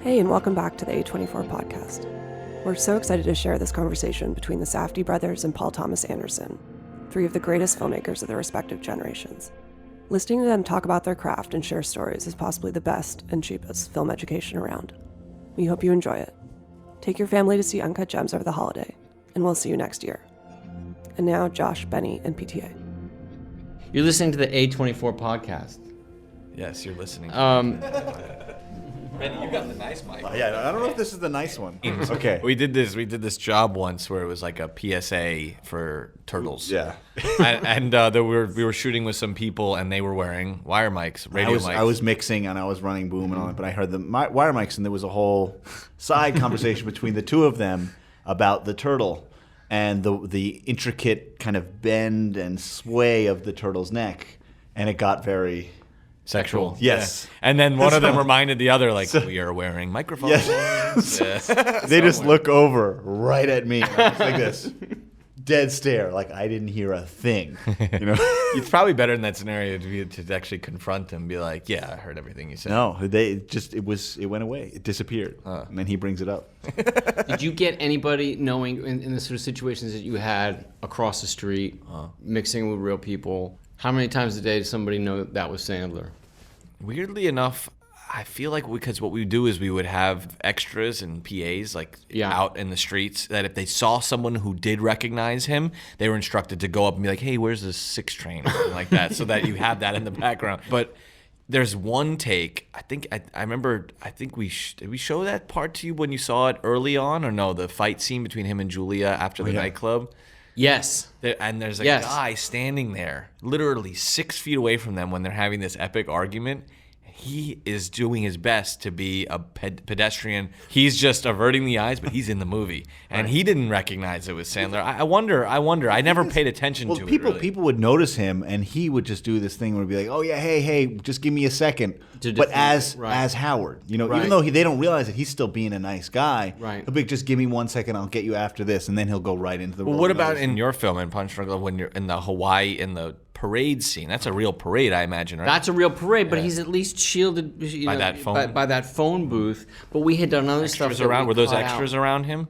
Hey, and welcome back to the A24 podcast. We're so excited to share this conversation between the Safdie brothers and Paul Thomas Anderson, three of the greatest filmmakers of their respective generations. Listening to them talk about their craft and share stories is possibly the best and cheapest film education around. We hope you enjoy it. Take your family to see Uncut Gems over the holiday, and we'll see you next year. And now, Josh, Benny, and PTA. You're listening to the A24 podcast. Yes, you're listening. Benny, you got the nice mic. Yeah, I don't know if this is the nice one. Okay. We did this job once where it was like a PSA for turtles. Yeah. and we were shooting with some people, and they were wearing wire mics, radio mics. I was mixing and I was running boom and all that, but I heard the wire mics, and there was a whole side conversation between the two of them about the turtle and the intricate kind of bend and sway of the turtle's neck, and it got very Sexual. Yes. Yeah. And then one of them reminded the other, like, we are wearing microphones. Yes. Yeah. They just look over right at me, just like this, dead stare, like I didn't hear a thing. You know. It's probably better in that scenario to actually confront him, be like, "Yeah, I heard everything you said." No, it went away. It disappeared, and then he brings it up. Did you get anybody knowing in the sort of situations that you had across the street, mixing with real people? How many times a day did somebody know that was Sandler? Weirdly enough, I feel like because what we would do is we would have extras and PAs out in the streets that if they saw someone who did recognize him, they were instructed to go up and be like, "Hey, where's the 6 train?" or something like that, so that you have that in the background. But there's one take. I remember. I think did we show that part to you when you saw it early on, or no? The fight scene between him and Julia after the nightclub. Yes. And there's a guy standing there, literally 6 feet away from them when they're having this epic argument. He is doing his best to be a pedestrian. He's just averting the eyes, but he's in the movie. And he didn't recognize it was Sandler. I wonder. I never paid attention to it, really. People would notice him, and he would just do this thing where he'd be like, "Oh yeah, hey, just give me a second." But as Howard, even though they don't realize that he's still being a nice guy, he'll be like, "Just give me 1 second, I'll get you after this," and then he'll go right into the. Well, what about in your film in Punch Drunk Love when you're in the Hawaii in the parade scene? That's a real parade, I imagine, right? That's a real parade, but he's at least shielded by that phone booth. But we had done other stuff. Were those extras around him?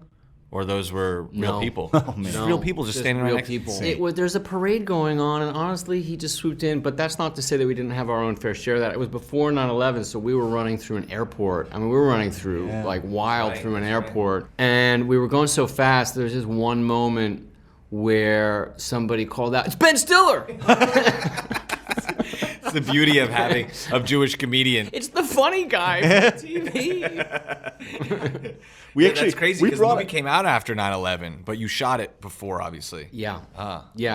Or those were real people? Oh, man. Real people just standing right next to him. There's a parade going on, and honestly, he just swooped in. But that's not to say that we didn't have our own fair share of that. It was before 9/11, so we were running through an airport. I mean, we were running through, through an airport. And we were going so fast, there's just one moment where somebody called out, "It's Ben Stiller!" It's the beauty of Jewish comedian. It's the funny guy from TV. That's crazy because the movie came out after 9/11, but you shot it before, obviously. Yeah.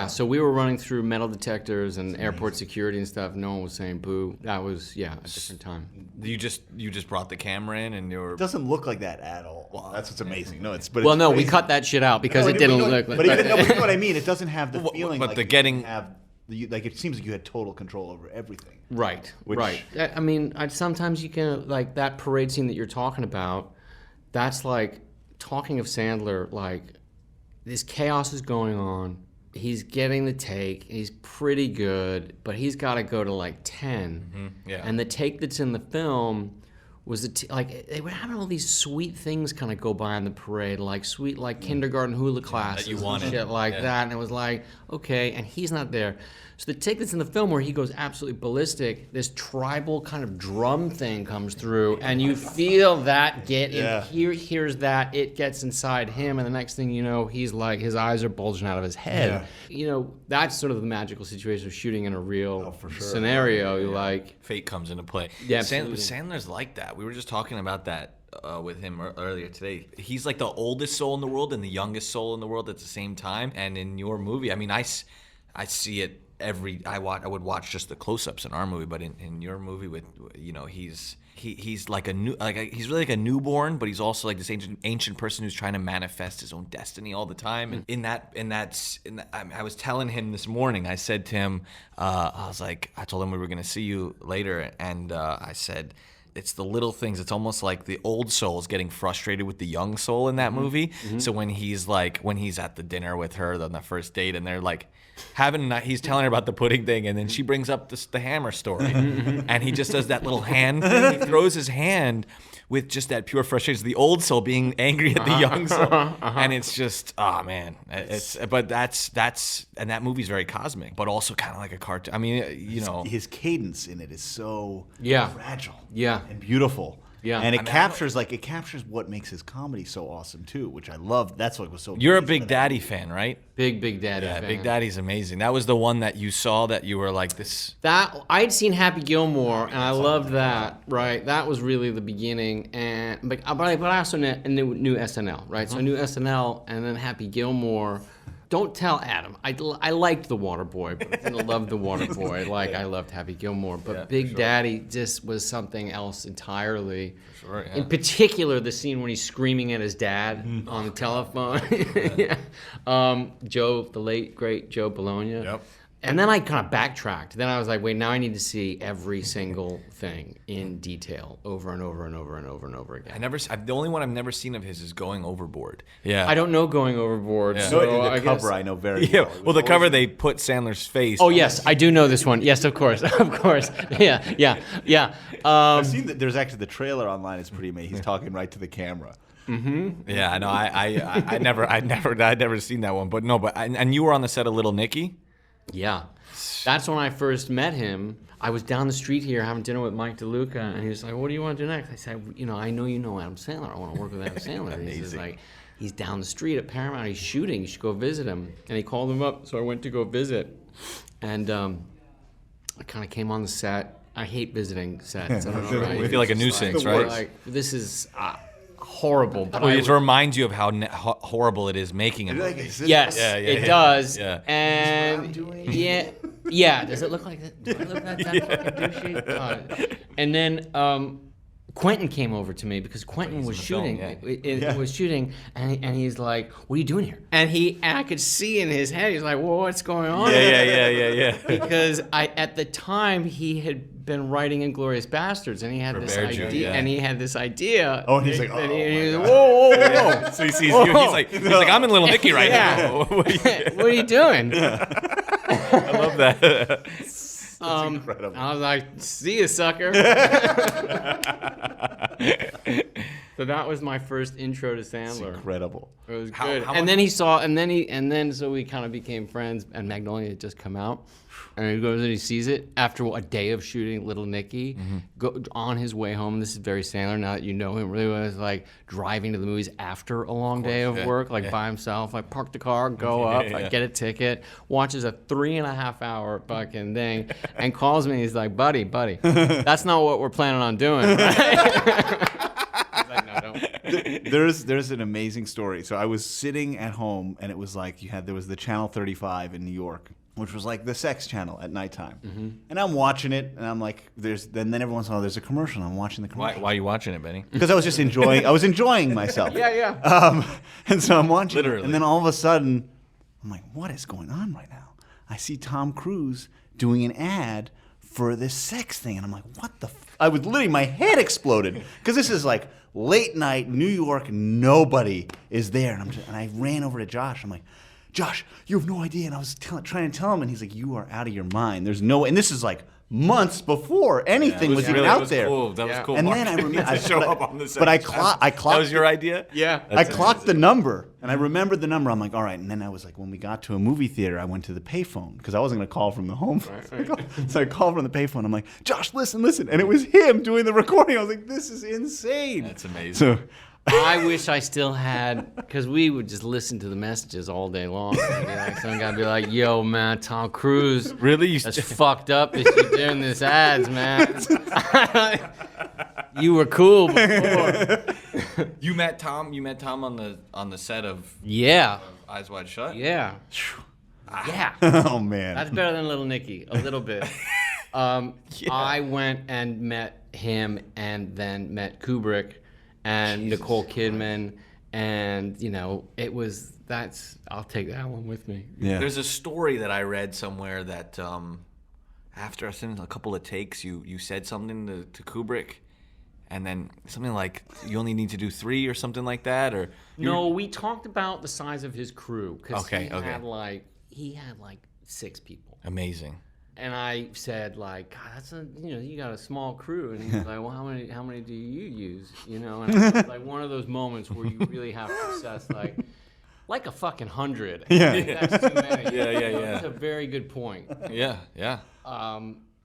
So we were running through metal detectors and airport security and stuff. No one was saying boo. That was, a different time. You just brought the camera in and you were... It doesn't look like that at all. Well, that's what's amazing. No, we cut that shit out because it didn't look like... But you know what I mean? It doesn't have the feeling but it seems like you had total control over everything. Right. I mean, sometimes you can, like, that parade scene that you're talking about, that's like, talking of Sandler, like, this chaos is going on. He's getting the take. He's pretty good, but he's got to go to, like, 10. Mm-hmm. Yeah. And the take that's in the film was they were having all these sweet things kind of go by on the parade, like sweet, like kindergarten hula classes and shit like that. And it was like, okay, and he's not there. So the take that's in the film where he goes absolutely ballistic, this tribal kind of drum thing comes through, and you feel that get in. Here's that, it gets inside him, and the next thing you know, he's like, his eyes are bulging out of his head. Yeah. That's sort of the magical situation of shooting in a real scenario. You like fate comes into play. Yeah, Sandler's like that. We were just talking about that with him earlier today. He's like the oldest soul in the world and the youngest soul in the world at the same time. And in your movie, I mean, I see it I would watch just the close-ups in our movie, but in your movie with he's like he's really like a newborn, but he's also like this ancient person who's trying to manifest his own destiny all the time. And I was telling him this morning. I said to him, I told him we were going to see you later, and I said, it's the little things. It's almost like the old soul is getting frustrated with the young soul in that movie. Mm-hmm. So when he's at the dinner with her on the first date, and they're like he's telling her about the pudding thing, and then she brings up the hammer story, and he just does that little hand thing. He throws his hand with just that pure frustration, the old soul being angry at the young soul, and it's just, oh man, but that's and that movie's very cosmic, but also kind of like a cartoon. I mean, you know, his cadence in it is so fragile, and beautiful. Yeah, and it captures what makes his comedy so awesome too, which I love. That's what was so. You're a Big Daddy fan, right? Big Daddy fan. Big Daddy's amazing. That was the one that you saw that you were like this. That I'd seen Happy Gilmore and I loved that. Right, that was really the beginning. And but I also knew SNL. Right, so I knew SNL and then Happy Gilmore. Don't tell Adam. I liked The Waterboy, but I didn't love The Waterboy like I loved Happy Gilmore. But Big Daddy just was something else entirely. For sure, yeah. In particular, the scene when he's screaming at his dad on the telephone. Joe, the late, great Joe Bologna. Yep. And then I kind of backtracked. Then I was like, wait, now I need to see every single thing in detail over and over and over and over and over again. The only one I've never seen of his is Going Overboard. Yeah. I don't know Going Overboard. Yeah. So the cover I know very well. Well, the cover they put Sandler's face. Oh yes, I do know this one. Yes, of course, of course. Yeah. I've seen that. There's actually the trailer online. It's pretty amazing. He's talking right to the camera. Yeah, no, I'd never seen that one. But no, and you were on the set of Little Nicky. Yeah, that's when I first met him. I was down the street here having dinner with Mike DeLuca, and he was like, "What do you want to do next?" I said, I know you know Adam Sandler. I want to work with Adam Sandler." And he's like, "He's down the street at Paramount. He's shooting. You should go visit him." And he called him up, so I went to go visit. And I kind of came on the set. I hate visiting sets. I don't know, right? You feel like a nuisance, right? Like, this is horrible. But Well, it reminds you of how horrible it is making a movie. Yes, Yeah, it does. Yeah. And yeah. Does it look like that? Do I look that fucking douchey? And then Quentin came over to me because Quentin was shooting. Was shooting, and he's like, "What are you doing here?" And I could see in his head, he's like, "Well, what's going on?" Yeah. Because at the time he had been writing Inglourious Bastards, and he had this idea. Oh, and he's like, and he's like, whoa. So he sees you. He's like, I'm in Little Nicky right now. What are you doing? I love that. incredible. I was like, "See you, sucker." So that was my first intro to Sandler. Incredible. It was good. So we kind of became friends, and Magnolia had just come out. And he goes and he sees it after a day of shooting Little Nicky. On his way home, this is very Sandler now that you know him really well, is like driving to the movies after a long day of work, by himself. Like park the car, go up, get a ticket, watches a 3.5 hour fucking thing, and calls me. He's like, buddy, that's not what we're planning on doing, right? There's an amazing story. So I was sitting at home, and it was like there was the Channel 35 in New York, which was like the sex channel at nighttime. And I'm watching it, and I'm like, then every once in a while there's a commercial, and I'm watching the commercial. Why are you watching it, Benny? Because I was just enjoying myself. And so I'm watching Literally. it, and then all of a sudden, I'm like, what is going on right now? I see Tom Cruise doing an ad for this sex thing, and I'm like, what the I was literally, my head exploded, because this is like late night, New York, nobody is there, and I ran over to Josh, I'm like, Josh, you have no idea. And I was trying to tell him, and he's like, you are out of your mind. There's no way. And this is like months before anything was even out there. Cool. That was cool. And Mark. then I remember, But I clocked. That was your idea? Yeah. I clocked the number, and I remembered the number. I'm like, all right. And then I was like, when we got to a movie theater, I went to the payphone because I wasn't going to call from the home. So I called from the payphone. I'm like, Josh, listen. And it was him doing the recording. I was like, this is insane. That's amazing. So I wish I still had, because we would just listen to the messages all day long. Some guy would be like, yo, man, Tom Cruise. Really? That's fucked up that you're doing this ads, man. You were cool before. You met Tom on the set of Eyes Wide Shut? Yeah. Yeah. oh, man. That's better than Little Nicky, a little bit. I went and met him and then met Kubrick and Nicole Kidman, and I'll take that one with me. Yeah. There's a story that I read somewhere that after a couple of takes, you said something to Kubrick, and then something like you only need to do 3 or something like that, or no, we talked about the size of his crew because Okay. he had like 6 people. Amazing. And I said, like, God, that's you got a small crew. And he was like, well, how many do you use? And it was like one of those moments where you really have to assess, like a fucking 100. Yeah. That's too many. Yeah. That's a very good point. Yeah.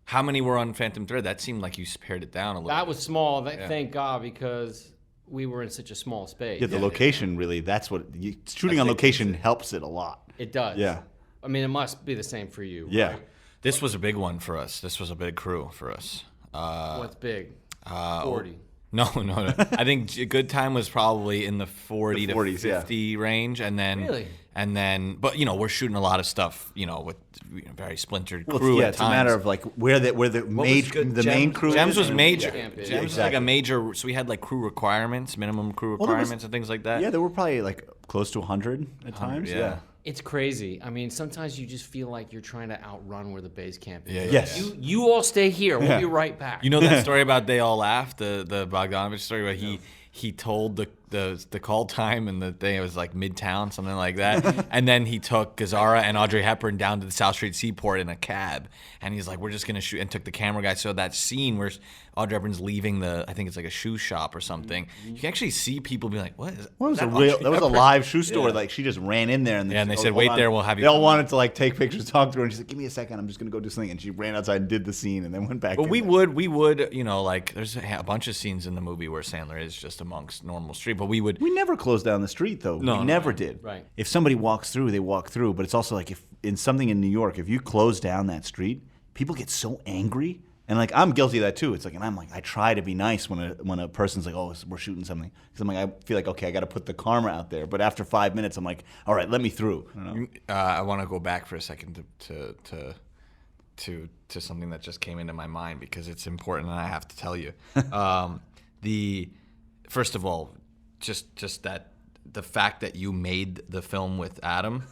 How many were on Phantom Thread? That seemed like you pared it down a little. That was small. Thank God, because we were in such a small space. Yeah, the location really, that's what, shooting on location helps it a lot. It does. Yeah. I mean, it must be the same for you. Yeah. Right? This was a big one for us. This was a big crew for us. What's big? 40. No. I think a good time was probably in the 40 The 40s, to 50 range, and then Really? but we're shooting a lot of stuff, with very splintered crew. Yeah, at it's times. a matter of like where the main crew. Gems was is. major. Yeah. Gems Yeah, was like a major. So we had like crew requirements, minimum crew Well, there was- requirements, and things like that. Yeah, there were probably like close to 100 at times. yeah. It's crazy. I mean, sometimes you just feel like you're trying to outrun where the base camp is. Yeah, Yes. You all stay here. We'll be right back. You know that story about They All Laughed, the Bogdanovich story, where he told the call time and the thing, it was like Midtown, something like that. And then he took Gazzara and Audrey Hepburn down to the South Street Seaport in a cab. And he's like, we're just going to shoot, and took the camera guy. So that scene where Audrey Hepburn's leaving I think it's like a shoe shop or something, you can actually see people be like, what is Well, that? that was a live shoe store. Like she just ran in there, and Yeah, and they said, "Wait there, we'll have you They all come wanted to like take pictures, talk to her, and she's like, "Give me a second, I'm just gonna go do something." And she ran outside and did the scene, and then went back. But in we there. would, like there's a bunch of scenes in the movie where Sandler is just amongst normal street, but we would. We never closed down the street, though. No, we no, never no. did. Right. If somebody walks through, they walk through. But it's also like if in something in New York, if you close down that street, people get so angry. And like I'm guilty of that too. It's like, and I'm like, I try to be nice when a person's like, oh, we're shooting something. Because I'm like, I feel like, okay, I got to put the karma out there. But after 5 minutes, I'm like, all right, let me through. I don't know. I want to go back for a second to something that just came into my mind because it's important and I have to tell you. First of all, just that the fact that you made the film with Adam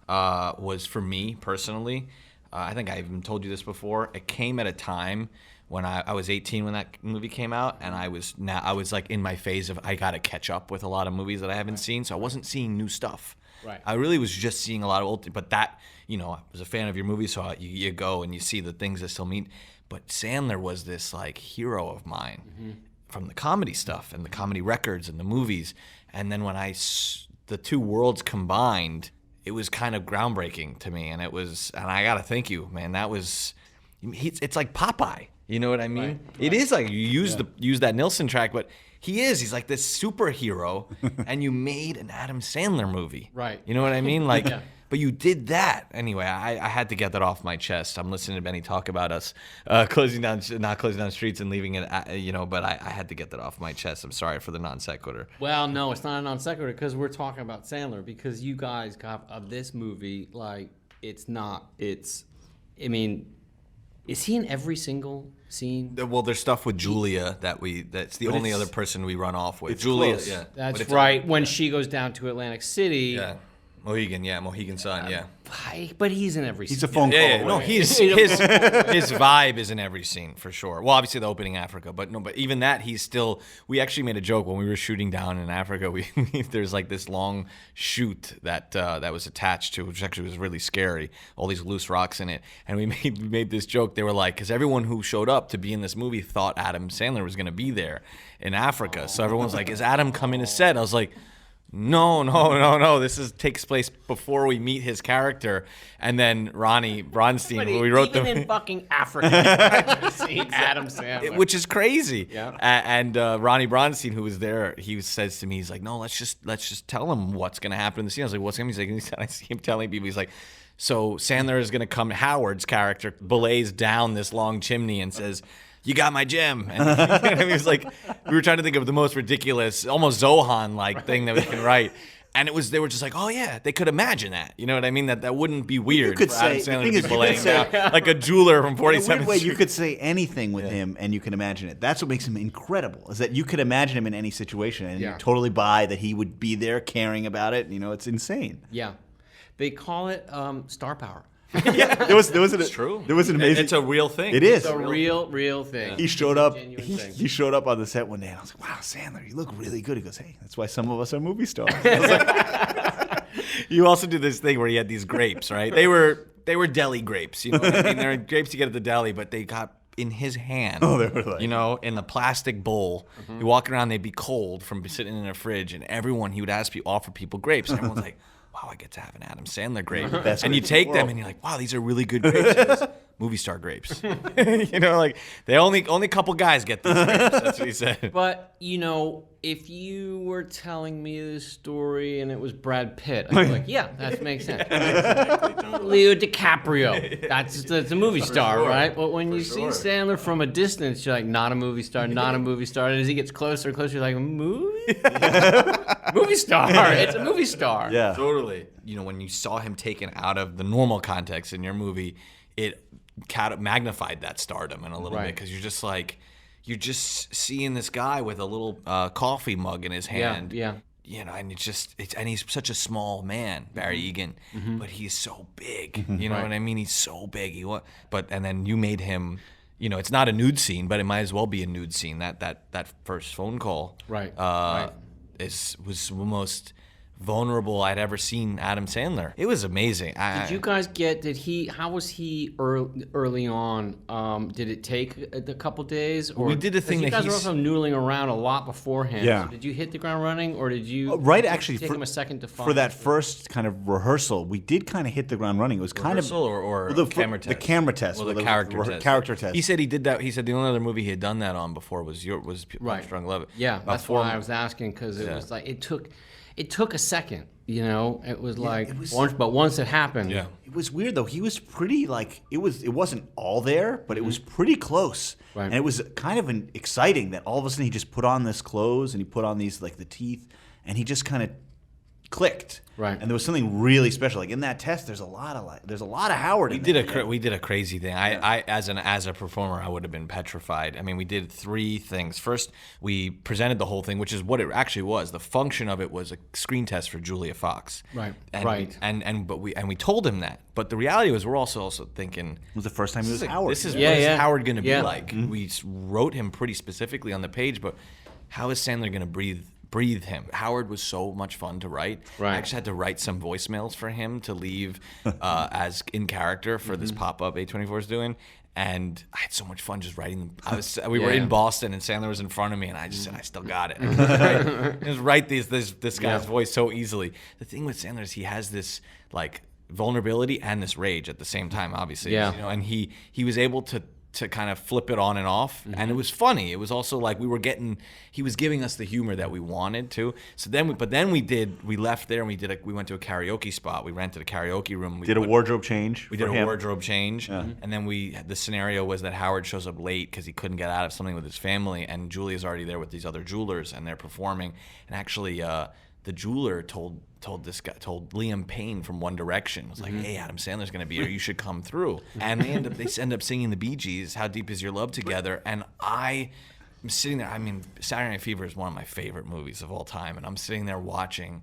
was, for me personally, I think I even told you this before. It came at a time when I was 18 when that movie came out, and I was like in my phase of I gotta catch up with a lot of movies that I haven't seen, so I wasn't seeing new stuff. Right. I really was just seeing a lot of old, but that, I was a fan of your movie, so you go and you see the things that still mean. But Sandler was this like hero of mine from the comedy stuff and the comedy records and the movies, and then when the two worlds combined, it was kind of groundbreaking to me, and I gotta thank you, man. That was, it's like Popeye, you know what I mean? Right. It is like you use that Nilsson track, but he's like this superhero, and you made an Adam Sandler movie, Right. You know what I mean? Like, Yeah. But you did that anyway. I had to get that off my chest. I'm listening to Benny talk about us not closing down streets and leaving it, but I had to get that off my chest. I'm sorry for the non sequitur. Well, no, it's not a non sequitur because we're talking about Sandler, because you guys got of this movie, like, is he in every single scene? Well, there's stuff with Julia that's the only other person we run off with. It's Julia, close. yeah. That's But it's right. When she goes down to Atlantic City. Yeah. Mohegan Sun, yeah. But he's in every scene. He's a phone call Yeah, away. no, his vibe is in every scene for sure. Well, obviously the opening Africa, but even that he's still. We actually made a joke when we were shooting down in Africa. There's like this long chute that was attached to, which actually was really scary. All these loose rocks in it, and we made this joke. They were like, because everyone who showed up to be in this movie thought Adam Sandler was going to be there in Africa, so everyone's like, "Is Adam coming to set?" I was like, No. This takes place before we meet his character, and then Ronnie Bronstein, who we wrote even the in fucking Africa, I've seen Adam Sandler. which is crazy. Yeah. And Ronnie Bronstein, who was there, he says to me, he's like, "No, let's just tell him what's gonna happen in the scene." I was like, "What's gonna?" He's like, I see him telling people, he's like, "So Sandler is gonna come." Howard's character belays down this long chimney and says, "You got my gem." And he was like, we were trying to think of the most ridiculous, almost Zohan-like thing that we can write. And they were just like, oh yeah, they could imagine that. You know what I mean? That wouldn't be weird could for Adam say- the Sandler thing to is, be you could belaying say- down like a jeweler from In a 47th weird way, Street. you could say anything with him, and you can imagine it. That's what makes him incredible. Is that you could imagine him in any situation, and you Yeah. totally buy that he would be there, caring about it. It's insane. Yeah. They call it star power. There was It's true. There was an amazing. It's a real thing. It is. It's a real thing. He showed up. Genuine He, thing. he showed up on the set one day, and I was like, "Wow, Sandler, you look really good." He goes, "Hey, that's why some of us are movie stars." I was like, You also do this thing where he had these grapes, right? They were deli grapes. You know what I mean? They're grapes you get at the deli, but they got in his hand. Oh, they were like, you know, in the plastic bowl. You walk around, they'd be cold from sitting in a fridge, and he would offer people grapes. And everyone's like, wow, I get to have an Adam Sandler grape. And you take them, and you're like, wow, these are really good grapes. Movie star grapes. You know, like they only a couple guys get these grapes. That's what he said. But you know, if you were telling me this story and it was Brad Pitt, I'd be like, yeah, that makes sense. Leo DiCaprio, that's a movie star, right? But when you see Sandler from a distance, you're like, not a movie star, not a movie star. And as he gets closer and closer, you're like, movie? Movie star. It's a movie star. Yeah. Totally. You know, when you saw him taken out of the normal context in your movie, it magnified that stardom in a little bit, because you're just seeing this guy with a little coffee mug in his hand. Yeah. You know, and and he's such a small man, Barry Egan, but he's so big. You know what I mean? He's so big. And then you made him. You know, it's not a nude scene, but it might as well be a nude scene. That first phone call, was the most vulnerable I'd ever seen Adam Sandler. It was amazing. Did you guys how was he early on? Did it take a couple days? Or, we did a thing you that guys were also noodling around a lot beforehand. Yeah. So did you hit the ground running, or did you actually take him a second to find for that first kind of rehearsal? We did kind of hit the ground running. It was kind rehearsal or the camera test? The camera test. Well, the character test. He said he did that. He said the only other movie he had done that on before was Strong Love. Yeah, that's why I was asking, because it was like it took a second, you know. It was once it happened. Yeah. It was weird though. He was pretty it wasn't all there, but it was pretty close. Right. And it was kind of exciting that all of a sudden he just put on this clothes and he put on these the teeth, and he just kind of clicked. Right. And there was something really special. Like in that test, there's a lot of Howard. We did a crazy thing. I as a performer, I would have been petrified. I mean, we did 3 things. First, we presented the whole thing, which is what it actually was. The function of it was a screen test for Julia Fox. Right. But we told him that. But the reality was, we're also thinking, It was the first time he was Howard. This is what is Howard going to be like? We wrote him pretty specifically on the page, but how is Sandler going to breathe him? Howard was so much fun to write. Right. I actually had to write some voicemails for him to leave as in character for this pop-up A24 is doing. And I had so much fun just writing them. We were in Boston, and Sandler was in front of me, and I just said, I still got it. I just write this guy's voice so easily. The thing with Sandler is he has this vulnerability and this rage at the same time, obviously. Yeah. You know, and he was able to kind of flip it on and off, and it was funny. It was also like he was giving us the humor that we wanted to. So then, we left there and we went to a karaoke spot. We rented a karaoke room. We did a wardrobe change. We did a wardrobe change, and then the scenario was that Howard shows up late because he couldn't get out of something with his family, and Julia's already there with these other jewelers, and they're performing. And actually, the jeweler told Liam Payne from One Direction, was like, hey, Adam Sandler's gonna be here, you should come through. And they end up singing the Bee Gees, How Deep Is Your Love together. And I'm sitting there, I mean, Saturday Night Fever is one of my favorite movies of all time, and I'm sitting there watching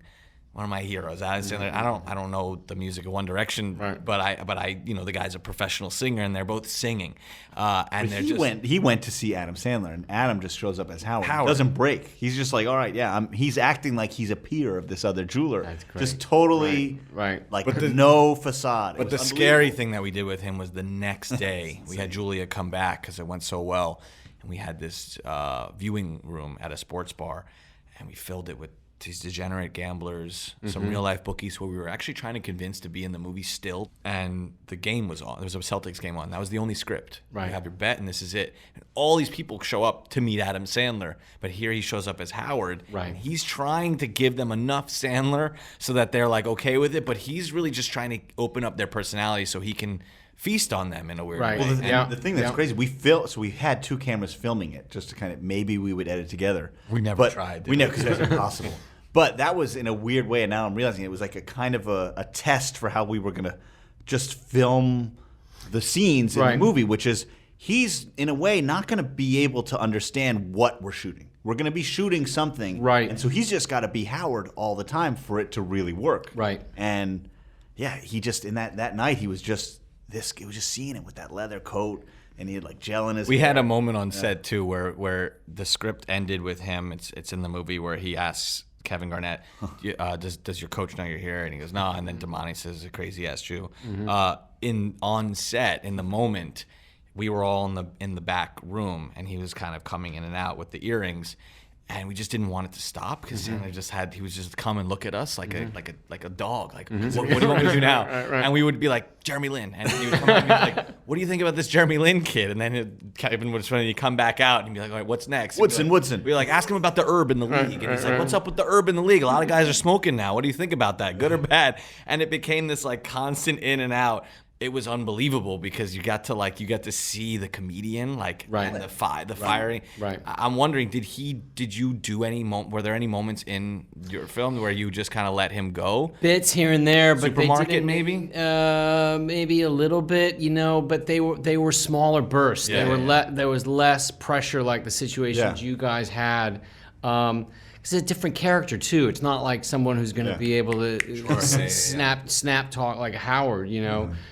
one of my heroes, Adam Sandler. I don't know the music of One Direction, but I you know, the guy's a professional singer, and they're both singing. And he went to see Adam Sandler, and Adam just shows up as Howard. He doesn't break. He's just like, all right, yeah. He's acting like he's a peer of this other jeweler. That's great. Just totally no facade. But the scary thing that we did with him was the next day we had Julia come back because it went so well, and we had this viewing room at a sports bar, and we filled it with these degenerate gamblers, some real life bookies who we were actually trying to convince to be in the movie still. And the game was on. There was a Celtics game on. That was the only script. Right. You have your bet, and this is it. And all these people show up to meet Adam Sandler, but here he shows up as Howard. Right. And he's trying to give them enough Sandler so that they're like okay with it, but he's really just trying to open up their personality so he can feast on them in a weird way. Well, the thing that's crazy, we had 2 cameras filming it just to kind of, maybe we would edit together. We never tried. We never, because it was impossible. But that was in a weird way, and now I'm realizing it was like a kind of a test for how we were going to just film the scenes in the movie, which is he's, in a way, not going to be able to understand what we're shooting. We're going to be shooting something. Right. And so he's just got to be Howard all the time for it to really work. Right. And, yeah, he just, in that night, he was just he was just seeing it with that leather coat. And he had like gel in his hair. Had a moment on set too where the script ended with him. It's in the movie where he asks Kevin Garnett, does your coach know you're here? And he goes, no. And then Damani says a crazy ass Jew. On set, in the moment, we were all in the back room, and he was kind of coming in and out with the earrings. And we just didn't want it to stop because he was just come and look at us like a dog. Like, what do you want me to do now? Right. And we would be like, Jeremy Lin. And he would come and be like, what do you think about this Jeremy Lin kid? And then Kevin would come back out and he'd be like, all right, what's next? Woodson. We'd be like, ask him about the herb in the league. And he's like, what's up with the herb in the league? A lot of guys are smoking now. What do you think about that? Good or bad? And it became this like constant in and out. It was unbelievable because you got to see the comedian and the firing. Right. I'm wondering, did you do were there any moments in your film where you just kind of let him go? Bits here and there, but Supermarket maybe? Maybe a little bit, but they were smaller bursts. There was less pressure like the situations you guys had. It's a different character too. It's not like someone who's going to be able to snap talk like Howard,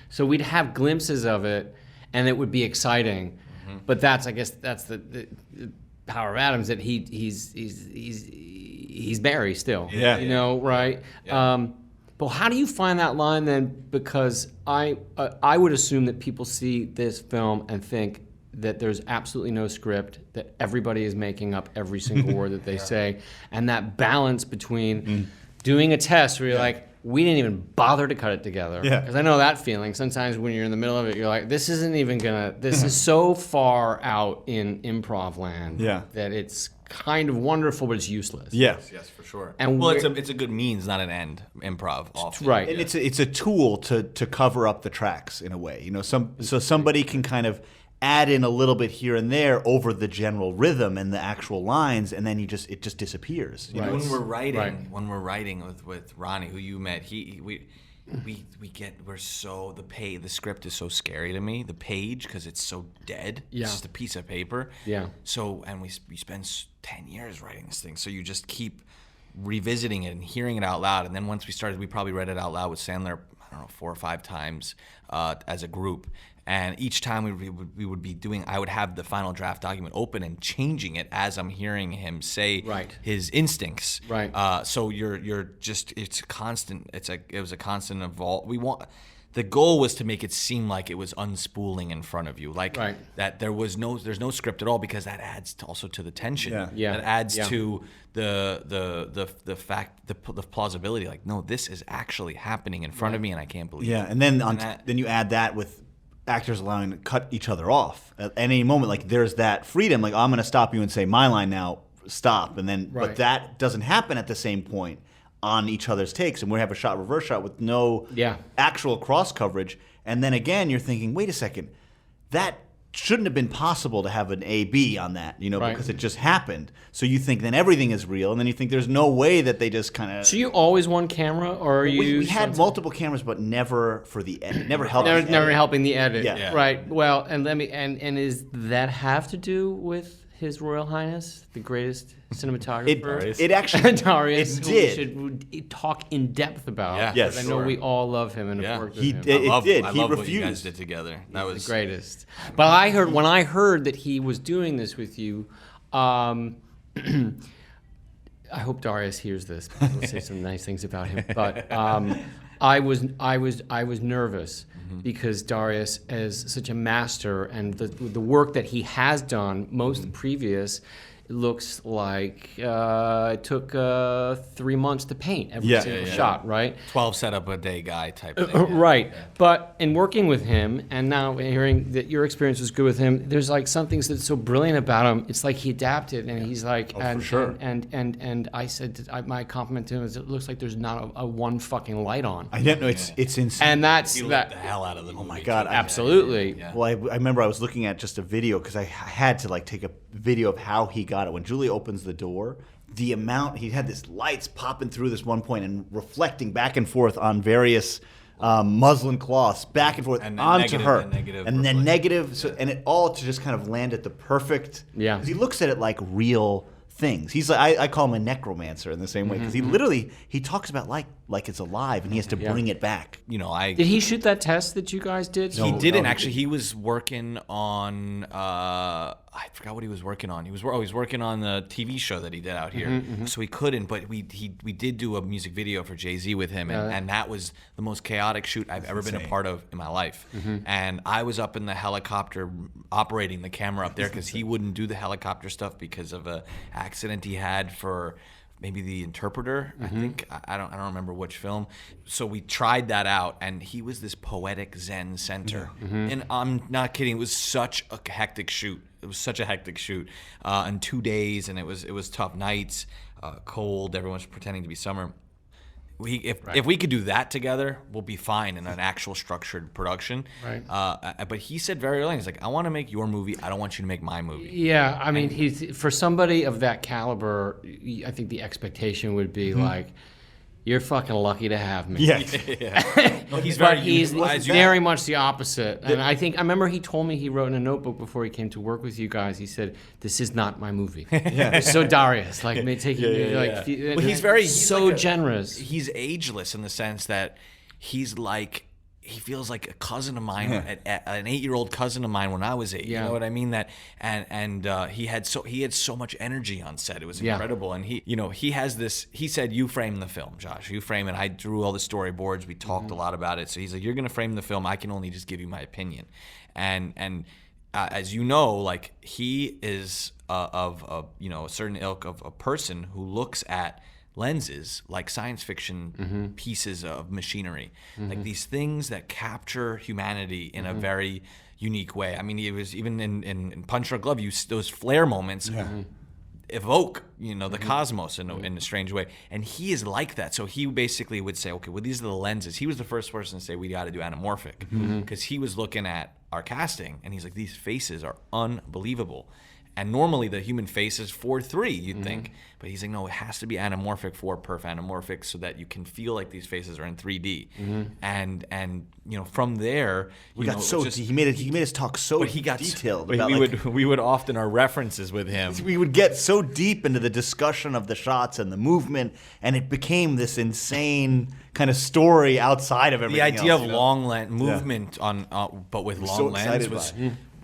So we'd have glimpses of it, and it would be exciting. But that's the power of Adams, that he's Barry still. Right? Yeah. But how do you find that line then? Because I would assume that people see this film and think that there's absolutely no script, that everybody is making up every single word that they say, and that balance between doing a test where you're like, we didn't even bother to cut it together. Because I know that feeling. Sometimes when you're in the middle of it, you're like, this is so far out in improv land that it's kind of wonderful, but it's useless. Yes, for sure. And it's a good means, not an end. Improv, often. Right. And it's a tool to cover up the tracks in a way. So somebody can kind of add in a little bit here and there over the general rhythm and the actual lines, and then it just disappears. When we're writing with Ronnie, who you met, the script is so scary to me, the page, because it's so dead. It's just a piece of paper. So, and we spend 10 years writing this thing, so you just keep revisiting it and hearing it out loud. And then once we started, we probably read it out loud with Sandler, 4 or 5 times as a group. And each time we would be doing, I would have the final draft document open and changing it as I'm hearing him say his instincts. Right. So you're just, it's constant. It was a constant evolve. The goal was to make it seem like it was unspooling in front of you, that there's no script at all, because that adds also to the tension. That adds to the fact, the plausibility. Like, no, this is actually happening in front of me, and I can't believe it. And then then you add that with actors allowing to cut each other off at any moment. Like, there's that freedom. Like, I'm going to stop you and say my line now. Stop, and then but that doesn't happen at the same point on each other's takes, and we have a shot reverse shot with no actual cross coverage. And then again, you're thinking, wait a second, that shouldn't have been possible to have an A-B on that, because it just happened. So you think then everything is real, and then you think there's no way that they just kind of... So you always one camera, or are you... We had multiple cameras, but never for the edit. Never helping the edit. Never helping the edit. Yeah. Right. Well, and and is that have to do with His Royal Highness, the greatest cinematographer? It actually... Darius, it did. We should talk in depth about. Yeah. Yes. I know we all love him and have worked with him. I love He what refused. you guys did together. That was the greatest. But when I heard that he was doing this with you, I hope Darius hears this. We'll say some nice things about him. But I was nervous because Darius is such a master, and the work that he has done, most previous, looks like it took 3 months to paint every single shot, right? 12 setup a day guy type thing. Right. But in working with him, and now hearing that your experience was good with him, there's like some things that's so brilliant about him. It's like he adapted, and he's like, for sure. And I said, my compliment to him is, it looks like there's not a one fucking light on. I didn't know it's insane. And that's He lit the hell out of the movie. Oh my God! Absolutely. Well, I remember I was looking at just a video because I had to take a video of how he got it. When Julia opens the door, the amount he had this lights popping through this one point and reflecting back and forth on various muslin cloths back and forth and onto her, and then negative, so, and it all to just kind of land at the perfect. Yeah. Because he looks at it like real things. He's like, I call him a necromancer in the same way, because he literally talks about like it's alive, and he has to bring it back. You know, Did he shoot that test that you guys did? He didn't actually. He was working on. I forgot what he was working on. He was working on the TV show that he did out here, so he couldn't. But we did do a music video for Jay-Z with him, and that was the most chaotic shoot I've ever been a part of in my life. And I was up in the helicopter operating the camera up there because he wouldn't do the helicopter stuff because of a accident he had for maybe The Interpreter, I think. I don't remember which film. So we tried that out, and he was this poetic Zen center. And I'm not kidding. It was such a hectic shoot. It was such a hectic shoot in 2 days, and it was tough nights, cold. Everyone's pretending to be summer. If we could do that together, we'll be fine in an actual structured production. Right. But he said very early, he's like, I want to make your movie. I don't want you to make my movie. Yeah, I mean, he's for somebody of that caliber, I think the expectation would be like, you're fucking lucky to have me. Yeah. No, he's But very he's as you- very much the opposite. And I remember he told me he wrote in a notebook before he came to work with you guys, he said, this is not my movie. It's so Darius, like me taking Well, he's so like generous. He's ageless in the sense that he's like, he feels like a cousin of mine, an 8-year-old cousin of mine when I was 8. You know what I mean? That and he had so much energy on set. It was incredible. And he has this. He said, "You frame the film, Josh. You frame it." I drew all the storyboards. We talked a lot about it. So he's like, "You're gonna frame the film. I can only just give you my opinion." And as you know, like he is of a certain ilk of a person who looks at lenses like science fiction pieces of machinery, like these things that capture humanity in a very unique way. I mean, it was even in Punch Drunk Love, those flare moments evoke, the cosmos in a strange way. And he is like that. So he basically would say, okay, well, these are the lenses. He was the first person to say we got to do anamorphic because he was looking at our casting and he's like, these faces are unbelievable. And normally the human face is 4:3, you'd think. But he's like, no, it has to be anamorphic, 4 perf anamorphic, so that you can feel like these faces are in 3D. And from there, he made us talk so detailed. We would often, our references with him. We would get so deep into the discussion of the shots and the movement, and it became this insane kind of story outside of everything. The idea else, of long lens movement but with long lens was.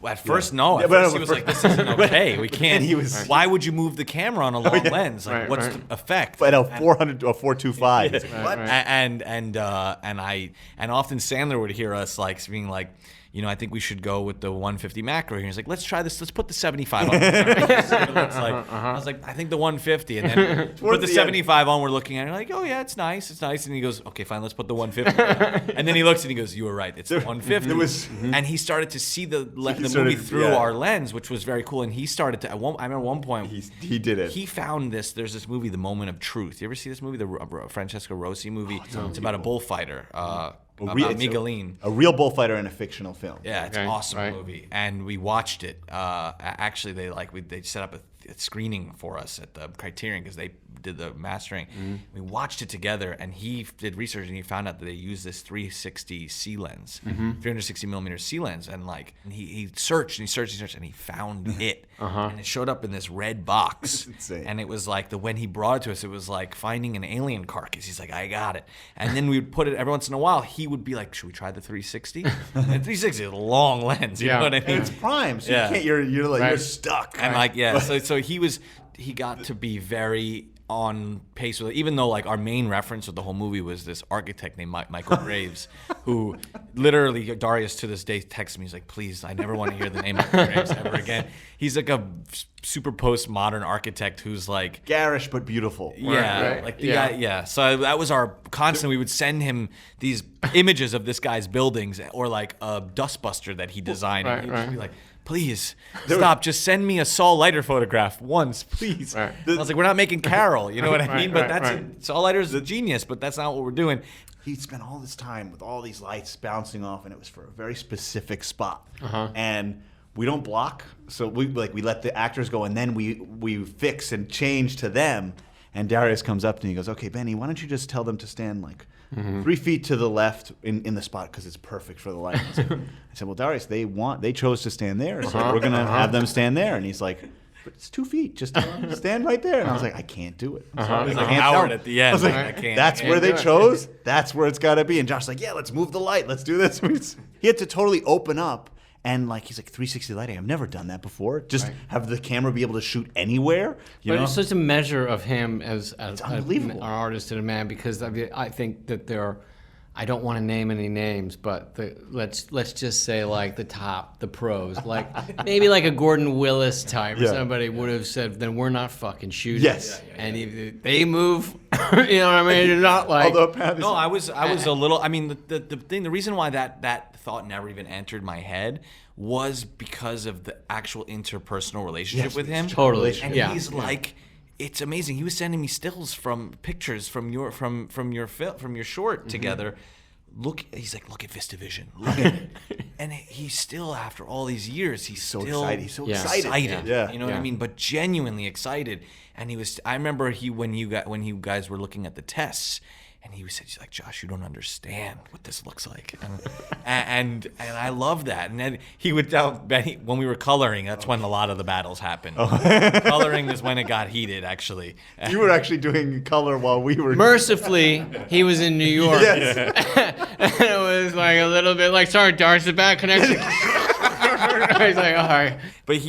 At first, no. At First, he was like, "This isn't okay. We can't." He was. Why would you move the camera on a long lens? Like, what's the effect? At a 400 or 425. What? And often Sandler would hear us like being like, I think we should go with the 150 macro here. He's like, let's try this. Let's put the 75 on. I was like, I think the 150. And then put the 75 on. We're looking at it. Like, oh, yeah, it's nice. It's nice. And he goes, okay, fine, let's put the 150 on. And then he looks and he goes, you were right. It's the 150. And he started to see the movie through our lens, which was very cool. And he started to, I remember one point. He did it. He found this. There's this movie, The Moment of Truth. You ever see this movie, the Francesco Rossi movie? It's about a bullfighter. Miguelin. A real bullfighter in a fictional film. Yeah, it's an awesome movie, and we watched it. Actually, they set up a screening for us at the Criterion because they did the mastering. We watched it together, and he did research, and he found out that they use this 360 C lens, 360 millimeter C lens, and he searched and he searched and he found it, and it showed up in this red box. That's insane. And it was like when he brought it to us, it was like finding an alien carcass. He's like, I got it, and then we would put it every once in a while. He would be like, should we try the 360? And 360 is a long lens, you know what I mean? And it's prime, so you can't. You're stuck. And so he got to be very on pace with it, even though our main reference with the whole movie was this architect named Michael Graves, who literally Darius to this day texts me. He's like, please, I never want to hear the name Michael Graves ever again. He's like a super postmodern architect who's like garish but beautiful. Guy. So that was our constant. We would send him these images of this guy's buildings or like a dustbuster that he designed. And he'd just be like, please stop. Just send me a Saul Leiter photograph once, please. I was like, we're not making Carol, you know what I mean? But Saul Leiter's a genius, but that's not what we're doing. He spent all this time with all these lights bouncing off, and it was for a very specific spot. And we don't block, so we let the actors go, and then we fix and change to them. And Darius comes up to me and he goes, okay, Benny, why don't you just tell them to stand 3 feet to the left in the spot because it's perfect for the light. I said, well, Darius, they chose to stand there, so we're going to have them stand there. And he's like, but it's 2 feet. Just stand right there. And I was like, I can't do it. I'm sorry. It was I like can't Howard tell. at the end. I was like, I can't. that's I can't where they do it. chose. That's where it's got to be. And Josh's like, yeah, let's move the light. Let's do this. He had to totally open up. And like he's like 360 lighting. I've never done that before. Just have the camera be able to shoot anywhere. You know, it's such a measure of him as unbelievable. an artist and a man, because I think that there are, I don't want to name any names, but let's just say like the pros, like maybe like a Gordon Willis type, or somebody would have said, then we're not fucking shooting. Yes. And if they move, you know what I mean? You're not like. No, I was a little. I mean, the reason why that thought never even entered my head was because of the actual interpersonal relationship with him. Totally. And Yeah. he's like, it's amazing. He was sending me stills from pictures from your short together. He's like, look at VistaVision. Look at it. And he's still, after all these years, he's so still excited. He's so excited. Yeah. You know what I mean? But genuinely excited. And I remember when you guys were looking at the tests, and he said, he's like, Josh, you don't understand what this looks like. And I love that. And then he would tell Benny, when we were coloring, that's when a lot of the battles happened. Coloring is when it got heated, actually. You were actually doing color while we were. Mercifully, he was in New York. Yes. And it was like a little bit like, sorry, Darce, the bad connection. He's like, all right. But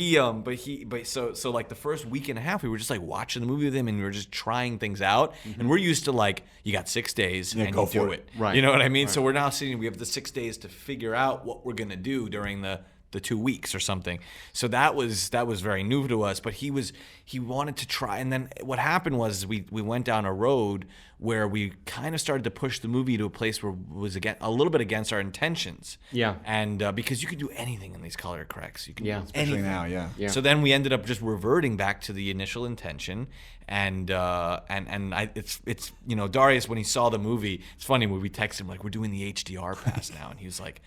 so like the first week and a half, we were just like watching the movie with him, and we were just trying things out. And we're used to like, you got 6 days and go you do for it. Right. You know what I mean? So we're now we have the 6 days to figure out what we're gonna do during the 2 weeks or something. So that was very new to us. But he wanted to try. And then what happened was we went down a road where we kind of started to push the movie to a place where it was a little bit against our intentions. Yeah. And because you can do anything in these color corrects, you can do Especially anything. now, yeah. So then we ended up just reverting back to the initial intention, and it's you know, Darius, when he saw the movie, it's funny when we texted him like, we're doing the HDR pass now, and he was like,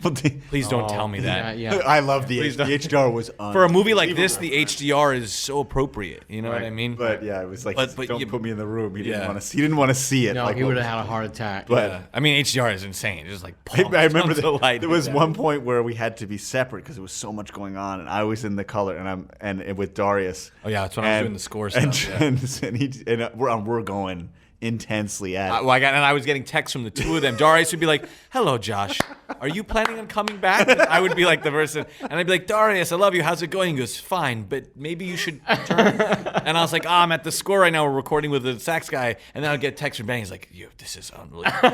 please don't tell me that. Yeah. I love the HDR was For a movie like this, the HDR is so appropriate. You know what I mean? But yeah, it was like, But don't put me in the room. He didn't Yeah. want to. He didn't want to see it. No, like, he would have had a heart attack. But Yeah. I mean, HDR is insane. It's just like I remember the light. there was one point where we had to be separate because there was so much going on, and I was in the color, and with Darius. Oh yeah, that's when I was doing the score and, stuff. Yeah. and we're going intensely at it. I was getting texts from the two of them. Darius would be like, "Hello, Josh. Are you planning on coming back?" And I would be like the person, and I'd be like, "Darius, I love you. How's it going?" He goes, "Fine, but maybe you should turn." And I was like, I'm at the score right now. We're recording with the sax guy, and then I'll get text from Benny. He's like, this is unbelievable.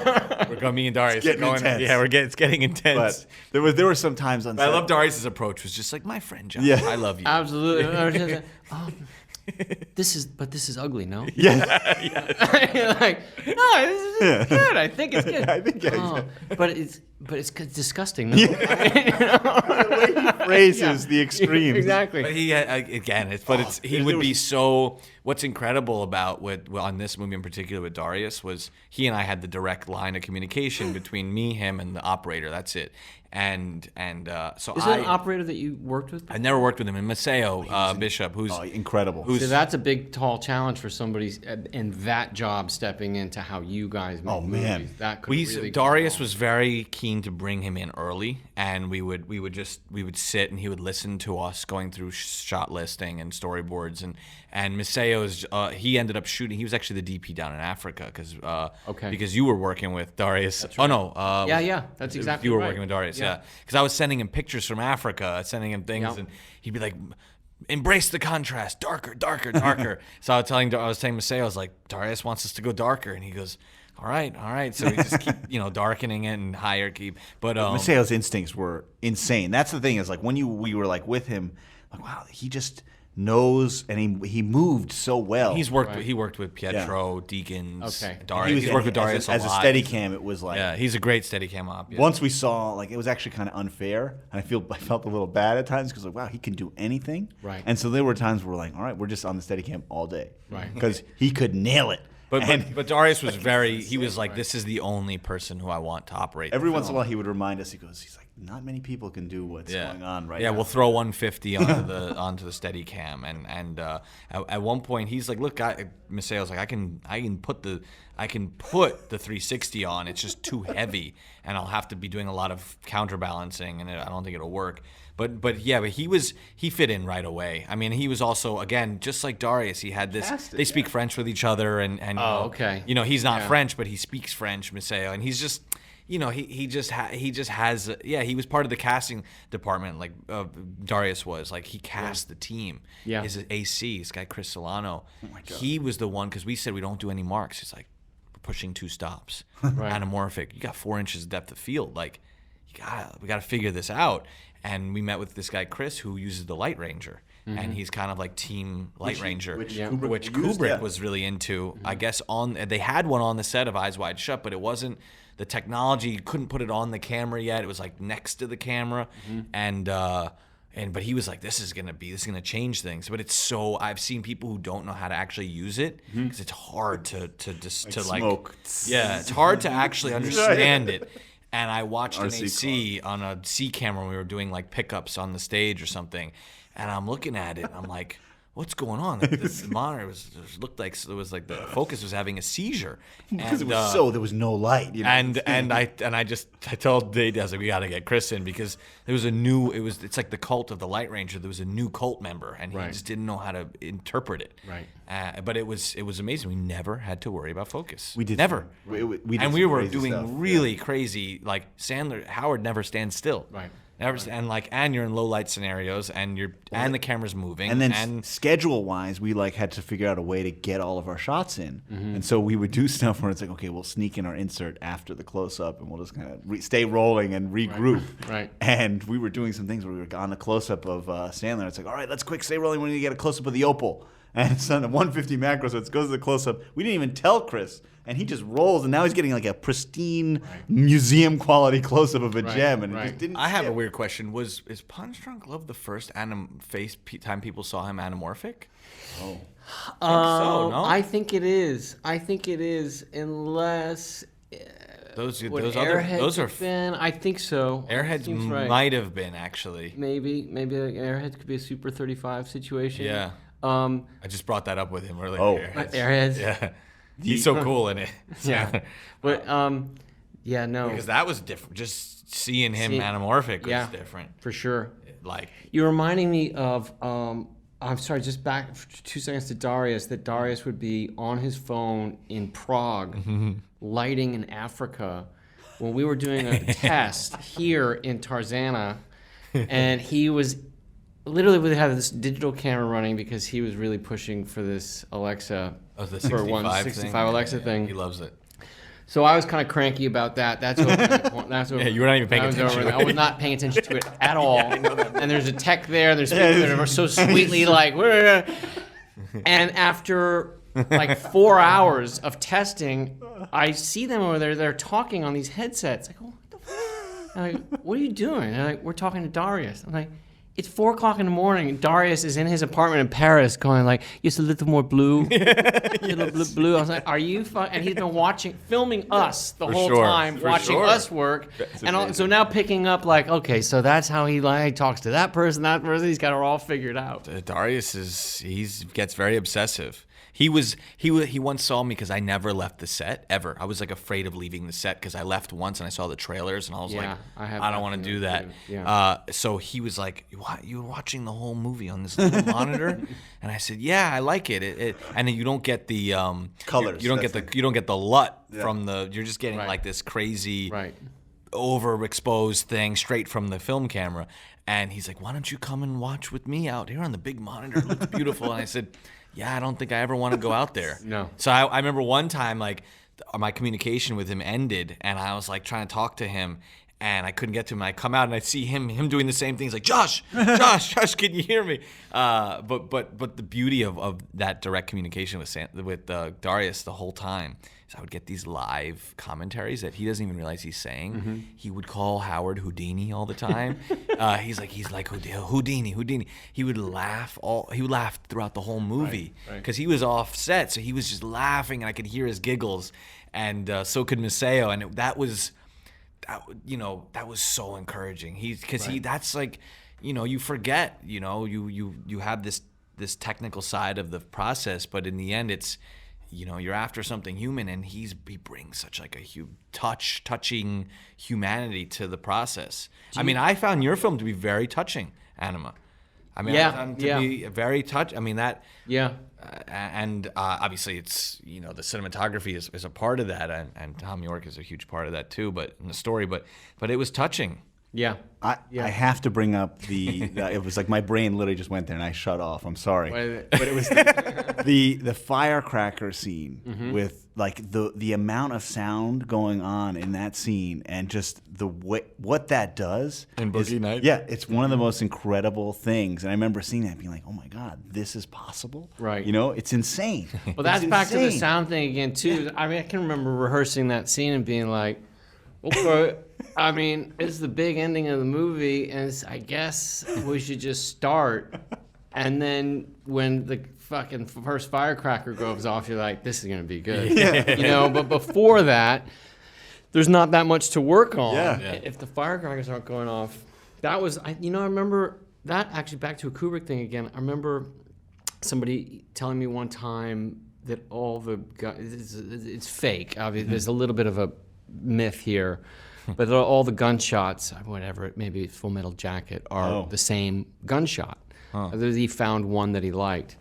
We're going, me and Darius. It's getting intense. Yeah, it's getting intense. But there were some times on. But I set- love Darius's approach. Was just like, my friend Josh. Yeah. I love you. Absolutely. I was just like, this is ugly, no? Yes. You're like, no, this is good. I think it's good. I think but it's disgusting. No? the way he phrases the extremes. Exactly. But he would be so. What's incredible about on this movie in particular with Darius was he and I had the direct line of communication between me, him, and the operator. That's it. And so Is it an operator that you worked with? I never worked with him. And Maceo Bishop, who's incredible. So that's a big, tall challenge for somebody in that job stepping into how you guys make man. movies. That could really Darius was very keen to bring him in early, and we would sit and he would listen to us going through shot listing and storyboards, and Maceo's he ended up shooting. He was actually the DP down in Africa because you were working with Darius. Right. Oh no, that's exactly you were right. working with Darius. Yeah, because I was sending him pictures from Africa, sending him things, and he'd be like, embrace the contrast, darker, darker, darker. So I was telling Maceo, I was like, Darius wants us to go darker, and he goes, all right. So we just keep, darkening it and higher keep. But Maceo's instincts were insane. That's the thing is like when we were like with him, like wow, he just knows and he moved so well. He worked with Pietro, Deacons, Darius. He's worked with Darius as a Steadicam. It was like he's a great Steadicam op. Yeah. Once we saw like it was actually kind of unfair, and I felt a little bad at times because like wow, he can do anything. Right. And so there were times where we're like, all right, we're just on the Steadicam all day. Right. Because he could nail it. But Darius was he was like, this is the only person who I want to operate. Every once in a while he would remind us. He's like, not many people can do what's going on right now. Yeah, we'll throw 150 onto the steady cam, and at one point he's like, look, Maceo's like, I can put the 360 on. It's just too heavy, and I'll have to be doing a lot of counterbalancing, and I don't think it'll work. But he fit in right away. I mean, he was also, again, just like Darius, he had this. They speak French with each other, and okay. You know, he's not French, but he speaks French, Maceo, and he's just. You know, he just has he was part of the casting department like Darius was. Like, he cast the team. Yeah. His AC, this guy Chris Solano. Oh my God. He was the one, because we said we don't do any marks. He's like, we're pushing 2 stops. Anamorphic. You got 4 inches depth of field. Like, we gotta figure this out. And we met with this guy Chris, who uses the Light Ranger. And he's kind of like team Light Ranger, which Kubrick was really into. I guess they had one on the set of Eyes Wide Shut, but it wasn't. The technology, you couldn't put it on the camera yet. It was like next to the camera, but he was like, this is gonna change things. But it's so, I've seen people who don't know how to actually use it, because it's hard to smoke. Yeah, it's hard to actually understand it. And I watched an AC on a C camera when we were doing like pickups on the stage or something, and I'm looking at it, and I'm like, what's going on? Like, the monitor looked like it was like the focus was having a seizure, because there was no light. You know? And I told Dave, I was like, we got to get Chris in, because there was it's like the cult of the Light Ranger. There was a new cult member, and he just didn't know how to interpret it. Right. But it was amazing. We never had to worry about focus. We did never. We were doing really crazy. Like Howard never stands still. Right. And you're in low light scenarios, and the camera's moving, and then schedule wise, we like had to figure out a way to get all of our shots in, and so we would do stuff where it's like, okay, we'll sneak in our insert after the close up, and we'll just kind of stay rolling and regroup. Right. And we were doing some things where we were on a close up of Sandler. It's like, all right, let's quick stay rolling. We need to get a close up of the opal, and it's on a 150 macro, so it goes to the close up. We didn't even tell Chris. And he just rolls, and now he's getting like a pristine museum quality close up of a gem, and it just didn't. I have a weird question: is Punch Drunk Love the first time people saw him anamorphic? Oh, so, no? I think it is. Unless those are been. I think so. Airheads might have been, actually. Maybe like Airheads could be a Super 35 situation. Yeah. I just brought that up with him earlier. Oh, Airheads. Yeah. He's so cool in it. Yeah. But yeah, no. Because that was different. Just seeing him anamorphic was different. For sure. Like, you're reminding me of I'm sorry, just back 2 seconds to Darius, that Darius would be on his phone in Prague, lighting in Africa, when we were doing a test here in Tarzana, and he was literally would have this digital camera running because he was really pushing for this Alexa, the for 165 Alexa thing. He loves it. So I was kind of cranky about that. That's over. That's over. Yeah, you were not even paying attention. I was not paying attention to it at all. I know that. And there's a tech there. There's people that are so sweetly like. And after like 4 hours of testing, I see them over there. They're talking on these headsets. Like, what the fuck? I'm like, what are you doing? They're like, we're talking to Darius. I'm like, it's 4 o'clock in the morning. Darius is in his apartment in Paris going like, just a little more blue. Blue. I was like, are you and he's been filming us the whole time, watching us work. And so now picking up like, okay, so that's how he talks to that person. He's got it all figured out. Darius gets very obsessive. He once saw me because I never left the set ever. I was like afraid of leaving the set because I left once and I saw the trailers and I was like, I don't want to do that. Yeah. So he was like, you were watching the whole movie on this little monitor? And I said, yeah, I like it. And then you don't get the colors. You don't get the LUT from the. You're just getting like this crazy, overexposed thing straight from the film camera. And he's like, why don't you come and watch with me out here on the big monitor? It looks beautiful. And I said, yeah, I don't think I ever want to go out there. No. So I remember one time, like, my communication with him ended, and I was like trying to talk to him, and I couldn't get to him. I come out and I see him doing the same things, like, Josh, can you hear me? But the beauty of that direct communication with Darius the whole time is I would get these live commentaries that he doesn't even realize he's saying. Mm-hmm. He would call Howard Houdini all the time. He's like Houdini. He would laugh throughout the whole movie because he was off set, so he was just laughing, and I could hear his giggles, and so could Maceo, and that was so encouraging. That's like, you forget, you have this technical side of the process, but in the end, it's, you're after something human, and he brings such like a touching humanity to the process. I found your film to be very touching, Anima. I found it to be very touch. And obviously it's, the cinematography is a part of that, and Tom York is a huge part of that too. But in the story, but it was touching. Yeah. I have to bring up it was like my brain literally just went there and I shut off. I'm sorry. But it was the firecracker scene with like the amount of sound going on in that scene, and just what that does. In Boogie Nights? Yeah, it's one of the most incredible things. And I remember seeing that and being like, oh my God, this is possible? Right. It's insane. Well, that's back to the sound thing again too. Yeah. I can remember rehearsing that scene and being like, okay, it's the big ending of the movie, and I guess we should just start. And then when the fucking first firecracker goes off, you're like, this is going to be good. Yeah. But before that, there's not that much to work on. Yeah. If the firecrackers aren't going off. That was, I remember that actually, back to a Kubrick thing again. I remember somebody telling me one time that all the it's fake. Obviously, there's a little bit of a myth here, but all the gunshots, whatever, maybe Full Metal Jacket, are the same gunshot. He found one that he liked,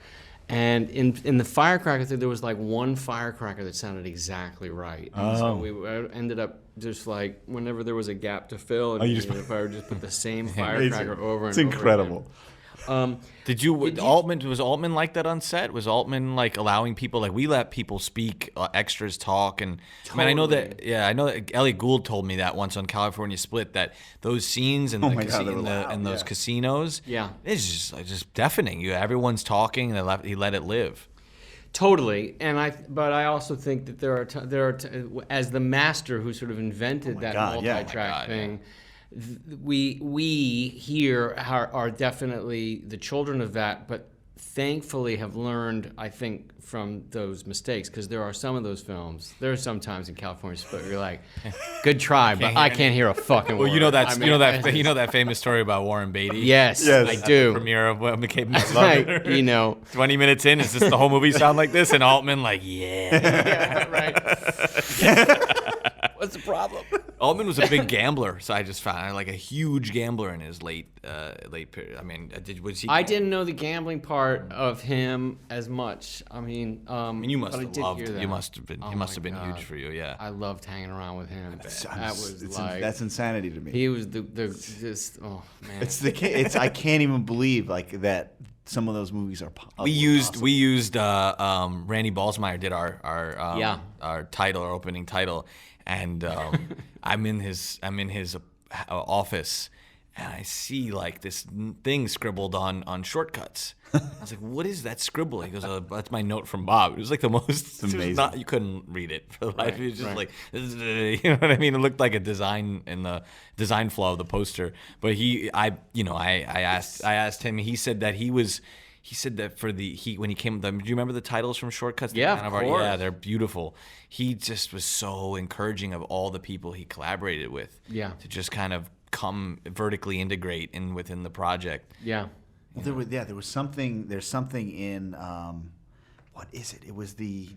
and in the firecracker thing, there was like one firecracker that sounded exactly right. And so we ended up just like, whenever there was a gap to fill, and if I would just put the same firecracker over and it's incredible. Was Altman like that on set? Was Altman like allowing people, like we let people speak, extras talk, and totally. I know that Elliot Gould told me that once on California Split, that those scenes and those casinos, it's just deafening. Everyone's talking, and he let it live. Totally, but I also think that there are as the master who sort of invented that multi-track thing. We here are definitely the children of that, but thankfully have learned, I think, from those mistakes, because there are some of those films. There are some times in California Split where you're like, good try, but I can't hear a fucking word. Well, you know that famous story about Warren Beatty? Yes, I do. Premiere of what became 20 minutes in, is this the whole movie sound like this? And Altman like, yeah, right. What's the problem? Altman was a big gambler, so I just found like a huge gambler in his late period. I didn't know the gambling part of him as much. You must have loved it. He must have been huge for you. Yeah, I loved hanging around with him. That's insanity to me. He was just oh man. I can't even believe like that. Some of those movies are. We used Randy Balsmeyer did our title, our opening title. And I'm in his office, and I see like this thing scribbled on shortcuts. I was like, "What is that scribble?" He goes, "That's my note from Bob." It was like the most amazing. You couldn't read it for the life. It was just like, you know what I mean? It looked like a design in the design flow of the poster. But I asked him. He said that He said that when he came, do you remember the titles from Shortcuts? Yeah, of course. Yeah, they're beautiful. He just was so encouraging of all the people he collaborated with. Yeah. To just kind of come vertically integrate within the project. Yeah. Well, there was something. There's something in what is it? It was the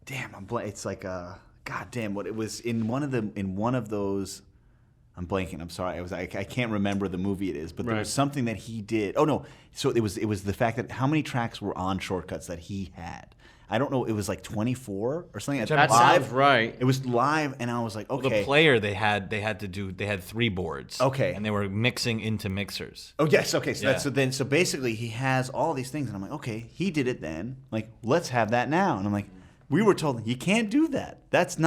it's like what it was in one of those. I'm blanking. I'm sorry. I can't remember the movie it is, but there was something that he did. Oh no! So it was the fact that how many tracks were on Shortcuts that he had. I don't know. It was like 24 or something. That sounds right. It was live, and I was like, okay. Well, the player they had 3 boards. Okay. And they were mixing into mixers. Oh yes. Okay. So basically he has all these things, and I'm like, okay, he did it then. Like, let's have that now. And I'm like, we were told you can't do that. That's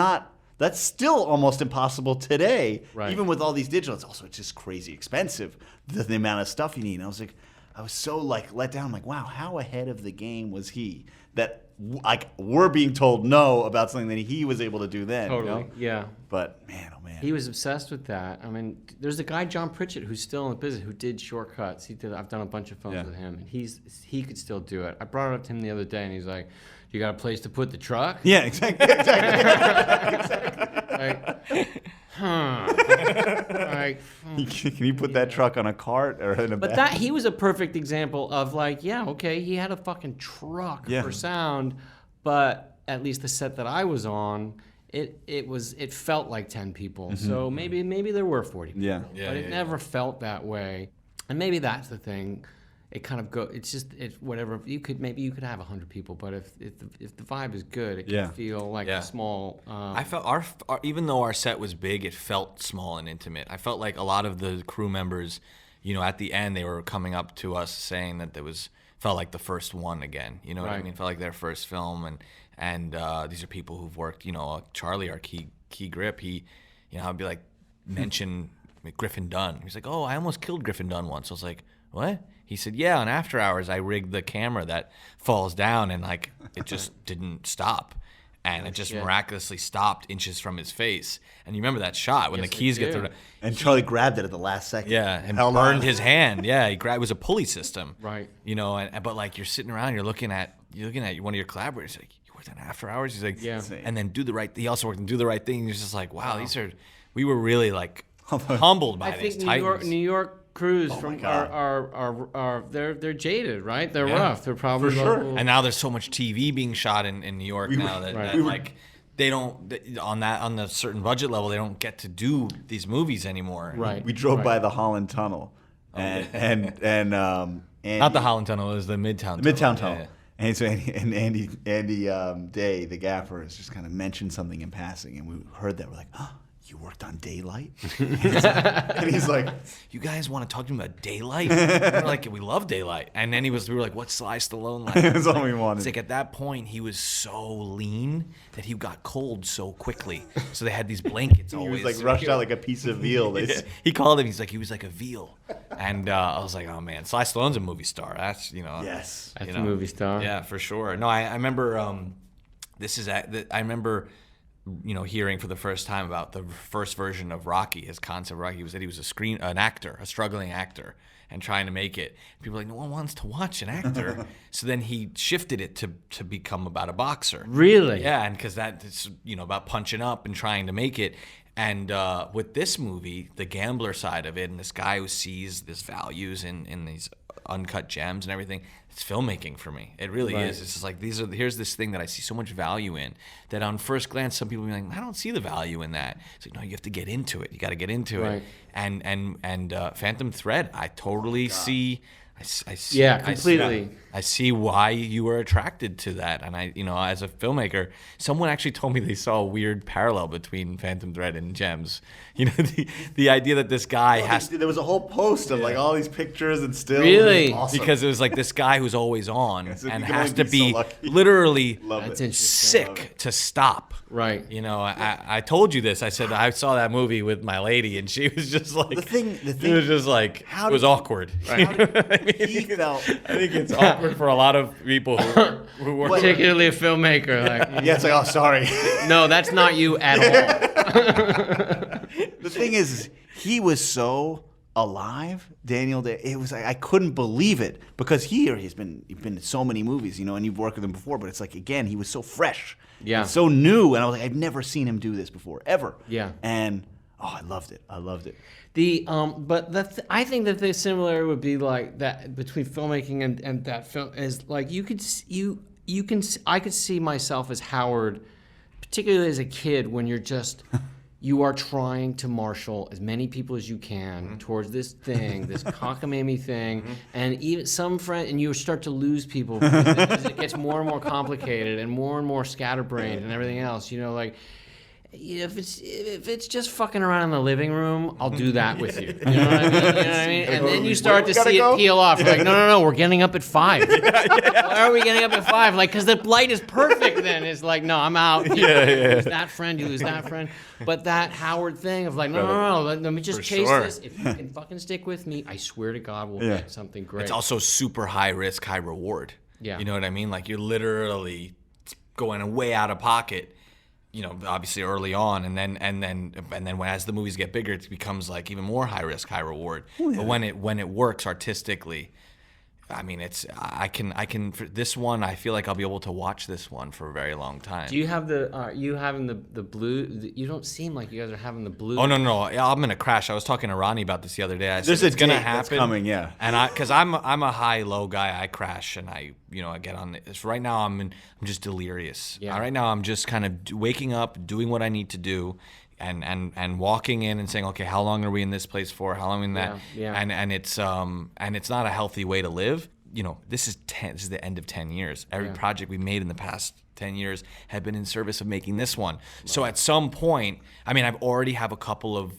still almost impossible today, even with all these digital. It's just crazy expensive, the amount of stuff you need. And I was so like let down. I'm like, wow, how ahead of the game was he that like we're being told no about something that he was able to do then. Totally, yeah. But man, oh man, he was obsessed with that. I mean, there's a guy, John Pritchett, who's still in the business, who did Shortcuts. I've done a bunch of films with him, and he could still do it. I brought it up to him the other day, and he's like, "You got a place to put the truck?" Yeah, exactly. Like, Like, Can you put that truck on a cart or in a but bag? that he was a perfect example of like, yeah, okay, he had a fucking truck Yeah. for sound, but at least the set that I was on, it felt like 10 people. So maybe there were 40 people. Yeah. But it never felt that way. And maybe that's the thing. It kind of it's whatever. You could have 100 people, but if the vibe is good, it can feel like a small. I felt our even though our set was big, it felt small and intimate. I felt like a lot of the crew members, at the end they were coming up to us saying that felt like the first one again. You know what I mean? Felt like their first film, and these are people who've worked. Charlie, our key grip, I'd be like mention Griffin Dunn. He's like, oh, I almost killed Griffin Dunn once. I was like, what? He said, yeah, on After Hours, I rigged the camera that falls down, and like it just didn't stop. And it just miraculously stopped inches from his face. And you remember that shot when the keys get through. And Charlie grabbed it at the last second. Yeah, and burned his hand. Yeah, it was a pulley system. Right. But like you're sitting around, you're looking at one of your collaborators, like, you worked on After Hours? He's like, yeah. And then he also worked on Do the Right Thing. He's just like, wow, we were really like humbled by these titans. New York crews they're jaded, right? They're rough. They're probably For sure. And now there's so much TV being shot in New York now that like they don't on the certain budget level they don't get to do these movies anymore. Right. We drove by the Holland Tunnel, and Not the Holland Tunnel, it was the Midtown. The Midtown Tunnel. Tunnel. Yeah. And so Andy Day, the gaffer, has just kind of mentioned something in passing, and we heard that. We're like, oh, you worked on Daylight? And he's like, you guys want to talk to me about Daylight? We're like, we love Daylight. And then we were like, what's Sly Stallone like? that's all we wanted. It's like at that point, he was so lean that he got cold so quickly. So they had these blankets He always. was like rushed out like a piece of veal. Yeah. He called him, he was like a veal. And I was like, oh man, Sly Stallone's a movie star. That's, Yes. That's a movie star. Yeah, for sure. No, I remember, I remember, hearing for the first time about the first version of Rocky, his concept of Rocky was that he was an actor, a struggling actor, and trying to make it. People were like, no one wants to watch an actor. So then he shifted it to become about a boxer. Really? Yeah, and because that's, about punching up and trying to make it. And with this movie, the gambler side of it, and this guy who sees this values in these uncut gems and everything, it's filmmaking for me. It really is. It's just like here's this thing that I see so much value in that on first glance some people will be like, I don't see the value in that. It's like, no, you have to get into it. You got to get into it. And Phantom Thread, I totally see. I see. Yeah, completely. I see why you were attracted to that, and as a filmmaker, someone actually told me they saw a weird parallel between Phantom Thread and Gems. The idea that this guy There was a whole post of like all these pictures and stills. Really? Awesome. because it was like this guy who's always on So and you can has only to be so be lucky. literally That's interesting. sick to stop. Right. I told you this. I said I saw that movie with my lady, and she was just like, The thing it was just like, how it was did- awkward. he felt. I think it's awkward for a lot of people who work. Particularly a filmmaker. Like, Yeah, it's like, oh, sorry. no, that's not you at all. The thing is, he was so alive, Daniel Day. It was like, I couldn't believe it because he's been in so many movies, and you've worked with him before, but it's like, again, he was so fresh, Yeah. and so new, and I was like, I've never seen him do this before, ever. Yeah. And I loved it. I think that the similar would be like that between filmmaking and that film is like I could see myself as Howard, particularly as a kid when you're just you are trying to marshal as many people as you can towards this thing, this cockamamie thing, and even some friend, and you start to lose people because it gets more and more complicated and more scatterbrained and everything else. If it's just fucking around in the living room, I'll do that with you. You know what I mean? And then you start to see it peel off. You're like, no, we're getting up at 5. Why are we getting up at 5? Like, because the light is perfect then. It's like, no, I'm out. You lose that friend, you lose that friend. But that Howard thing of like, no, let me just chase this. If you can fucking stick with me, I swear to God, we'll get something great. It's also super high risk, high reward. Yeah. You know what I mean? Like you're literally going way out of pocket. Obviously early on, and then as the movies get bigger, it becomes like even more high risk, high reward. But when it works artistically, I mean, I can for this one, I feel like I'll be able to watch this one for a very long time. Do you have you having the blue? You don't seem like you guys are having the blue. Oh no, yeah, I'm gonna crash. I was talking to Ronnie about this the other day. I said, There's a it's gonna date happen. that's coming, yeah. And because I'm a high low guy, I crash and I get on this. Right now I'm just delirious. Yeah. Right now I'm just kind of waking up, doing what I need to do. And walking in and saying, okay, how long are we in this place for? How long in that? Yeah. And it's not a healthy way to live. This is the end of 10 years. Every project we made in the past 10 years had been in service of making this one. Right. So at some point, I mean, I've already have a couple of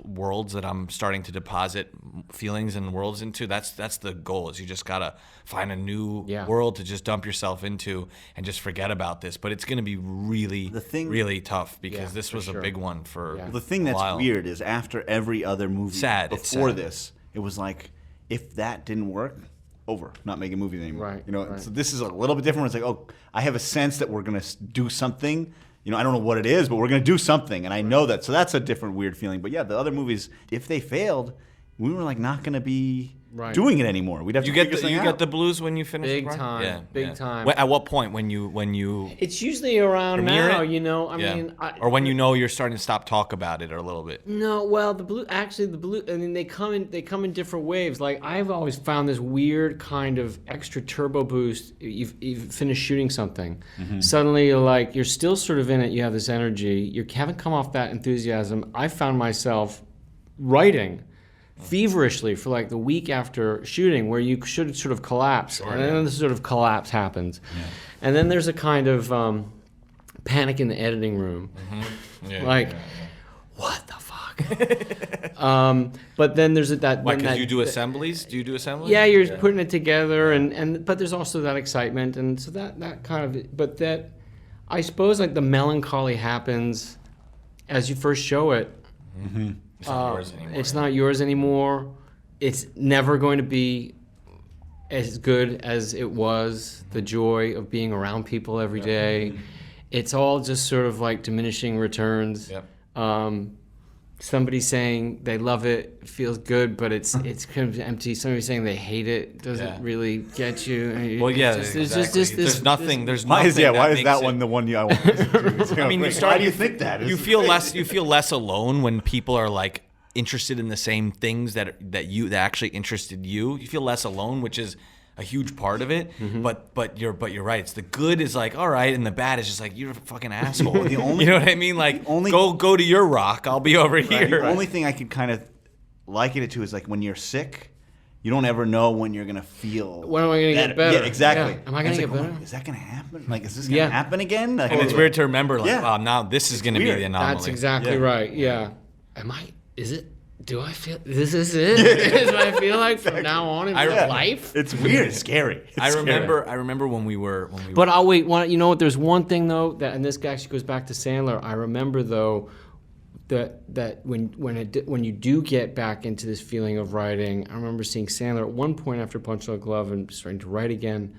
worlds that I'm starting to deposit feelings and worlds into. That's the goal, is you just gotta find a new world to just dump yourself into and just forget about this. But it's gonna be really tough, because this was a big one for Well, the thing that's weird is after every other movie before this, it was like, if that didn't work, over, not making movies anymore. Right. So this is a little bit different. It's like, oh, I have a sense that we're gonna do something. I don't know what it is, but we're gonna do something, and I know that. So that's a different weird feeling. But yeah, the other movies, if they failed, we were like not gonna be doing it anymore. We'd have to figure something out. You get the blues when you finish. Big time. Big time. At what point when you? It's usually around now. I mean, or when you're starting to stop talk about it a little bit. No, well, the blue. I mean, they come in different waves. Like, I've always found this weird kind of extra turbo boost. You've finished shooting something, suddenly you're still sort of in it. You have this energy. You haven't come off that enthusiasm. I found myself writing feverishly for like the week after shooting, where you should sort of collapse, and then this sort of collapse happens, and then there's a kind of panic in the editing room, what the fuck? But then there's that. Why? Because you do assemblies? Do you do assemblies? Yeah, you're putting it together, and but there's also that excitement, and so that kind of. But that, I suppose, like the melancholy happens as you first show it. It's not yours anymore. It's not yours anymore. It's never going to be as good as it was. The joy of being around people every day. It's all just sort of like diminishing returns. Somebody saying they love it feels good, but it's kind of empty. Somebody saying they hate it doesn't really get you. Well, there's nothing. Why is that one the one I want to listen to? I mean, why do you think that? You feel less alone when people are like interested in the same things that actually interested you. You feel less alone, which is a huge part of it. But you're right. It's the good is like, all right, and the bad is just like, you're a fucking asshole. You know what I mean? Like, go to your rock. I'll be over here. The only thing I could kind of liken it to is like when you're sick, you don't ever know when you're gonna feel. When am I gonna get better? Yeah, exactly. Yeah. Am I gonna get better? Is that gonna happen? Like, is this gonna happen again? Like, and it's weird to remember. Like, wow, now this is gonna be the anomaly. That's exactly right. Yeah. Is it? Do I feel this is it? Is what I feel like from now on in my life? It's weird. It's scary. I remember when we were. But I'll wait. You know what? There's one thing though and this actually goes back to Sandler. I remember though that when you do get back into this feeling of writing, I remember seeing Sandler at one point after Punch Out Glove and starting to write again,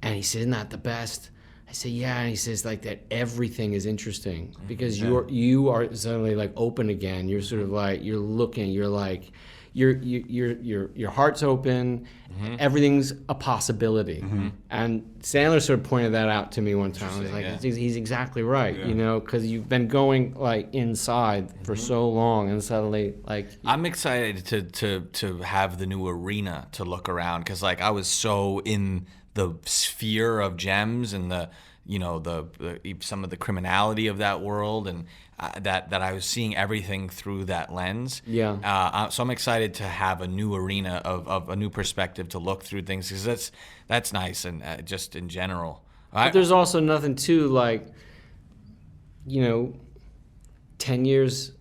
and he said, "Isn't that the best?" I say, yeah, and he says like that everything is interesting because you are suddenly like open again. You're sort of like you're looking. You're like your heart's open. Everything's a possibility. And Sandler sort of pointed that out to me one time. I was like, he's exactly right. You know, because you've been going like inside for so long, and suddenly like I'm excited to have the new arena to look around, because like I was so in the sphere of gems and the some of the criminality of that world, and that I was seeing everything through that lens. So I'm excited to have a new arena of a new perspective to look through things, because that's nice, and just in general. But there's also nothing too like 10 years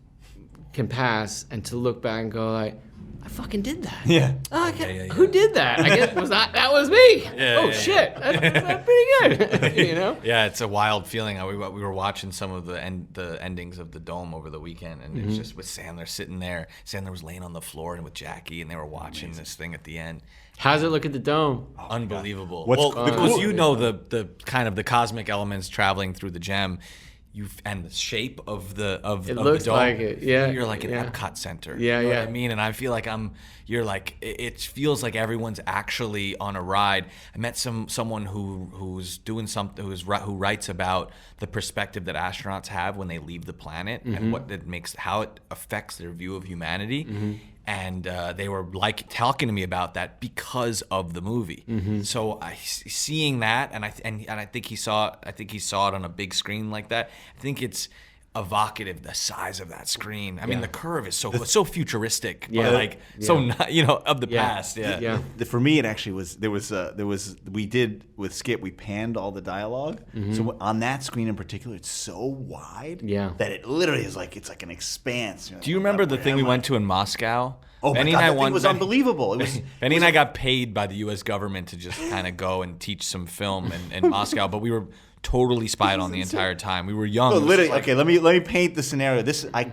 can pass and to look back and go like, I fucking did that. Who did that? I guess that was me. Shit, that's pretty good. Yeah, it's a wild feeling. We were watching some of the endings of the Dome over the weekend, and it was just with Sandler sitting there. Sandler was laying on the floor and with Jackie, and they were watching this thing at the end. How's it look at the Dome? Unbelievable. Because the kind of the cosmic elements traveling through the gem. and the shape of the It looks the dome, like it. Yeah, you're like an yeah. Epcot Center. Yeah, you know yeah. what I mean? And I feel like you're like, it feels like everyone's actually on a ride. I met someone who's doing something, who writes about the perspective that astronauts have when they leave the planet and how it affects their view of humanity. And they were like talking to me about that because of the movie. So seeing that, and I think he saw it on a big screen like that. I think it's evocative, the size of that screen. I mean, the curve is so futuristic, but like so not, of the past. Yeah. For me, it actually was. There was we did with Skip. We panned all the dialogue. So on that screen in particular, it's so wide that it literally is like it's like an expanse. Do you remember the thing we went to in Moscow? Oh my God, that thing was unbelievable. Benny and I got paid by the U.S. government to just kind of go and teach some film in Moscow, but we were totally spied on the entire time. We were young. No, literally. Okay, let me paint the scenario.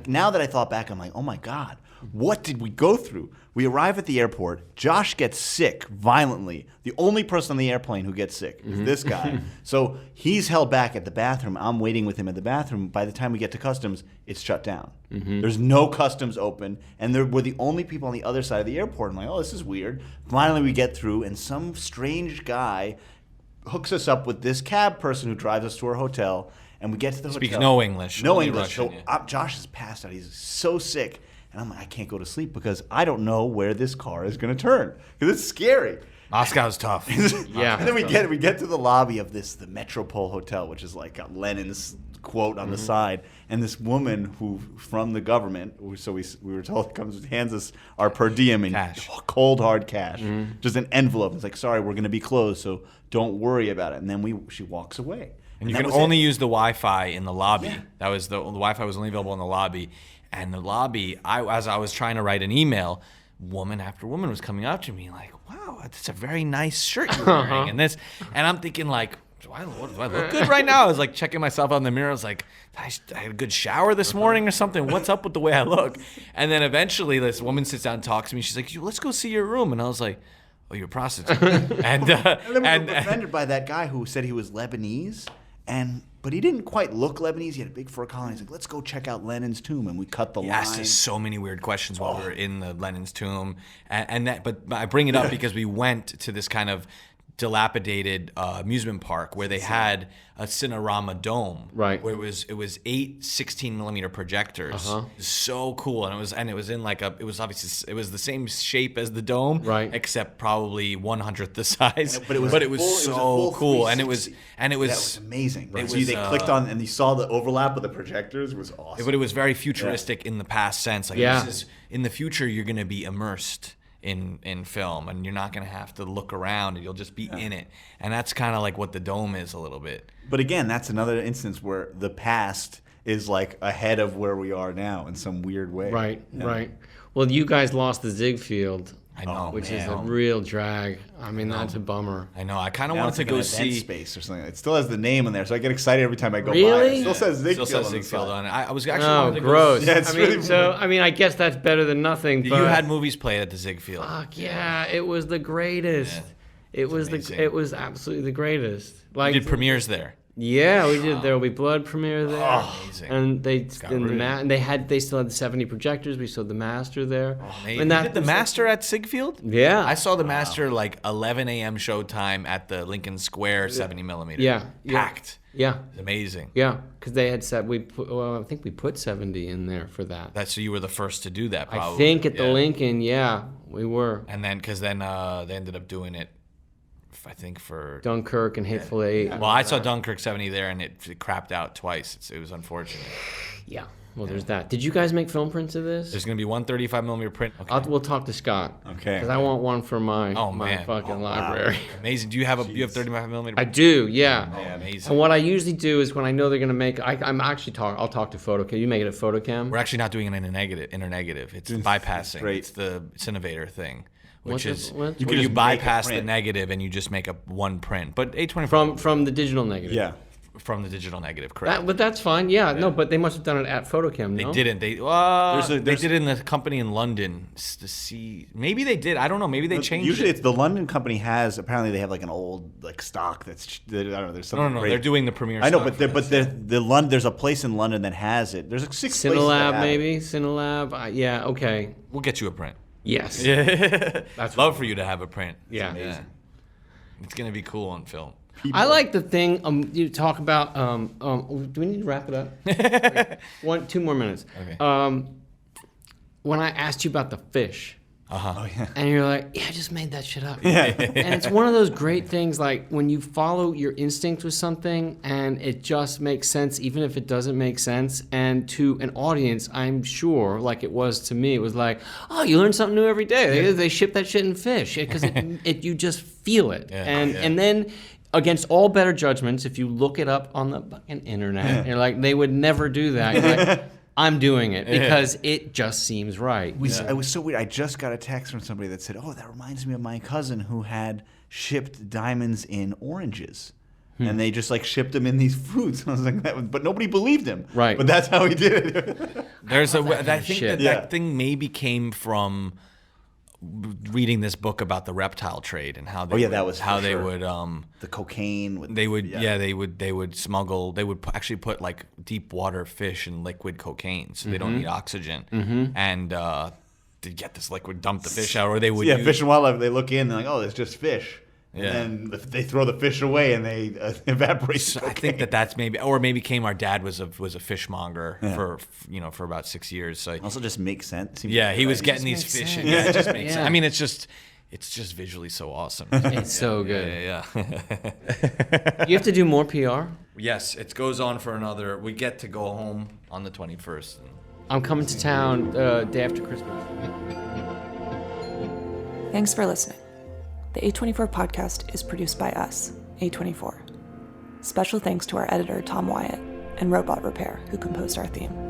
Now that I thought back, I'm like, oh my God, what did we go through? We arrive at the airport. Josh gets sick violently. The only person on the airplane who gets sick is this guy. So he's held back at the bathroom. I'm waiting with him at the bathroom. By the time we get to customs, it's shut down. There's no customs open, and we're the only people on the other side of the airport. I'm like, oh, this is weird. Finally, we get through, and some strange guy hooks us up with this cab person who drives us to our hotel, and we get to the hotel. Speaks no English. No only English. Russian, So Josh is passed out. He's so sick. And I'm like, I can't go to sleep because I don't know where this car is going to turn. Because it's scary. Moscow's tough. Yeah. And then we get to the lobby of the Metropole Hotel, which is like got Lenin's quote on the side. And this woman who from the government, so we were told, hands us our per diem in Cash. cold hard cash, just an envelope. It's like, sorry, we're going to be closed, so don't worry about it. And then she walks away. And you can only use the Wi-Fi in the lobby. Yeah. That was the Wi-Fi was only available in the lobby. And the lobby, as I was trying to write an email, woman after woman was coming up to me like, wow, that's a very nice shirt you're wearing. And I'm thinking like, do I look good right now? I was like checking myself out in the mirror. I was like, I had a good shower this morning or something. What's up with the way I look? And then eventually this woman sits down and talks to me. She's like, let's go see your room. And I was like, oh, you're a prostitute. and we were offended by that guy who said he was Lebanese. But he didn't quite look Lebanese. He had a big fur collar. He's like, let's go check out Lenin's tomb. And we cut the line. He asked us so many weird questions while we were in the Lenin's tomb. But I bring it up because we went to this kind of dilapidated amusement park where they had a Cinerama dome, right? Where it was 8 16mm projectors. So cool, and it was in like it was the same shape as the dome, right? Except probably 1/100th the size. But it was so cool, and it was amazing. Right? They clicked on and you saw the overlap of the projectors. It was awesome. But it was very futuristic in the past sense. Like this is, in the future, you're going to be immersed in film, and you're not going to have to look around, and you'll just be in it. And that's kind of like what the dome is a little bit. But again, that's another instance where the past is like ahead of where we are now in some weird way. Right, right. Well, you guys lost the Ziegfeld. I know, which is a real drag. I mean, that's a bummer. I know. I kind of wanted to go see Space or something. It still has the name in there, so I get excited every time I go by. Really? It still says Ziegfeld. Still says Ziegfeld on it. I was actually gross. Yeah, it's really so I mean, I guess that's better than nothing. But you had movies played at the Ziegfeld. Fuck yeah, it was the greatest. Yeah. It was it was absolutely the greatest. Like you did premieres there. Yeah, we did. There Will Be Blood premiere there. Oh, amazing. And they still had the 70 projectors. We saw The Master there. Oh, and that did The Master at Ziegfeld? Yeah. I saw The Master like 11 a.m. showtime at the Lincoln Square 70mm. Yeah. Packed. Yeah. It's amazing. Yeah, because they had said I think we put 70 in there for that. So you were the first to do that, probably. I think at the Lincoln, we were. And then, because then they ended up doing it, I think, for Dunkirk and Hateful Eight. Well, I saw Dunkirk 70 there, and it crapped out twice. It was unfortunate. Yeah. Well, there's that. Did you guys make film prints of this? There's going to be one 35mm print. Okay. We'll talk to Scott. Okay. Because I want one for my fucking library. Wow. Amazing. Do you have 35mm? I do. Yeah. Oh, amazing. And what I usually do is when I know they're going to make, I'll talk to Photocam. You make it a Photocam? We're actually not doing it in inner negative. It's bypassing. It's the Cinnovator thing. Which is you bypass the negative and you just make one print. But A24 from the digital negative. Yeah. from the digital negative, correct? But that's fine. Yeah, no, but they must have done it at Photochem, no? They didn't. They did it in the company in London. Maybe they did. I don't know. Maybe they changed Usually, it. it's the London company has. Apparently, they have like an old like stock that's. I don't know. There's something. No. Great. They're doing the premiere. I know, stock but the London. There's a place in London that has it. There's like 6 places. Cinelab, that have maybe? it. Cinelab? Yeah, okay. We'll get you a print. Yes. Yeah. That's Love for you to have a print. Yeah. Yeah. It's gonna be cool on film. I like the thing you talk about. Do we need to wrap it up? Like, 2 more minutes. Okay. When I asked you about the fish, and you're like, "Yeah, I just made that shit up." And it's one of those great things, like when you follow your instinct with something, and it just makes sense, even if it doesn't make sense. And to an audience, I'm sure, like it was to me, it was like, "Oh, you learn something new every day." They ship that shit in fish because you just feel it, and then. Against all better judgments, if you look it up on the fucking internet, you're like, they would never do that. You're like, I'm doing it because it just seems right. It was so weird. I just got a text from somebody that said, "Oh, that reminds me of my cousin who had shipped diamonds in oranges." And they just like shipped them in these fruits. I was like, but nobody believed him. Right. But that's how he did it. I think that thing maybe came from reading this book about the reptile trade and how they would the cocaine they would smuggle, they would actually put like deep water fish in liquid cocaine so they don't need oxygen and to get this liquid, dump the fish out, or they would Fish and Wildlife, they look in and they're like, oh, it's just fish. And then they throw the fish away and they evaporate. So I think that's maybe our dad was a fishmonger for about 6 years. So also just makes sense. He was getting these fish. Sense. Yeah, it just makes sense. I mean, it's just visually so awesome. It's so good. Yeah. You have to do more PR? Yes, it goes on for another. We get to go home on the 21st. I'm coming to town day after Christmas. Thanks for listening. The A24 podcast is produced by us, A24. Special thanks to our editor, Tom Wyatt, and Robot Repair, who composed our theme.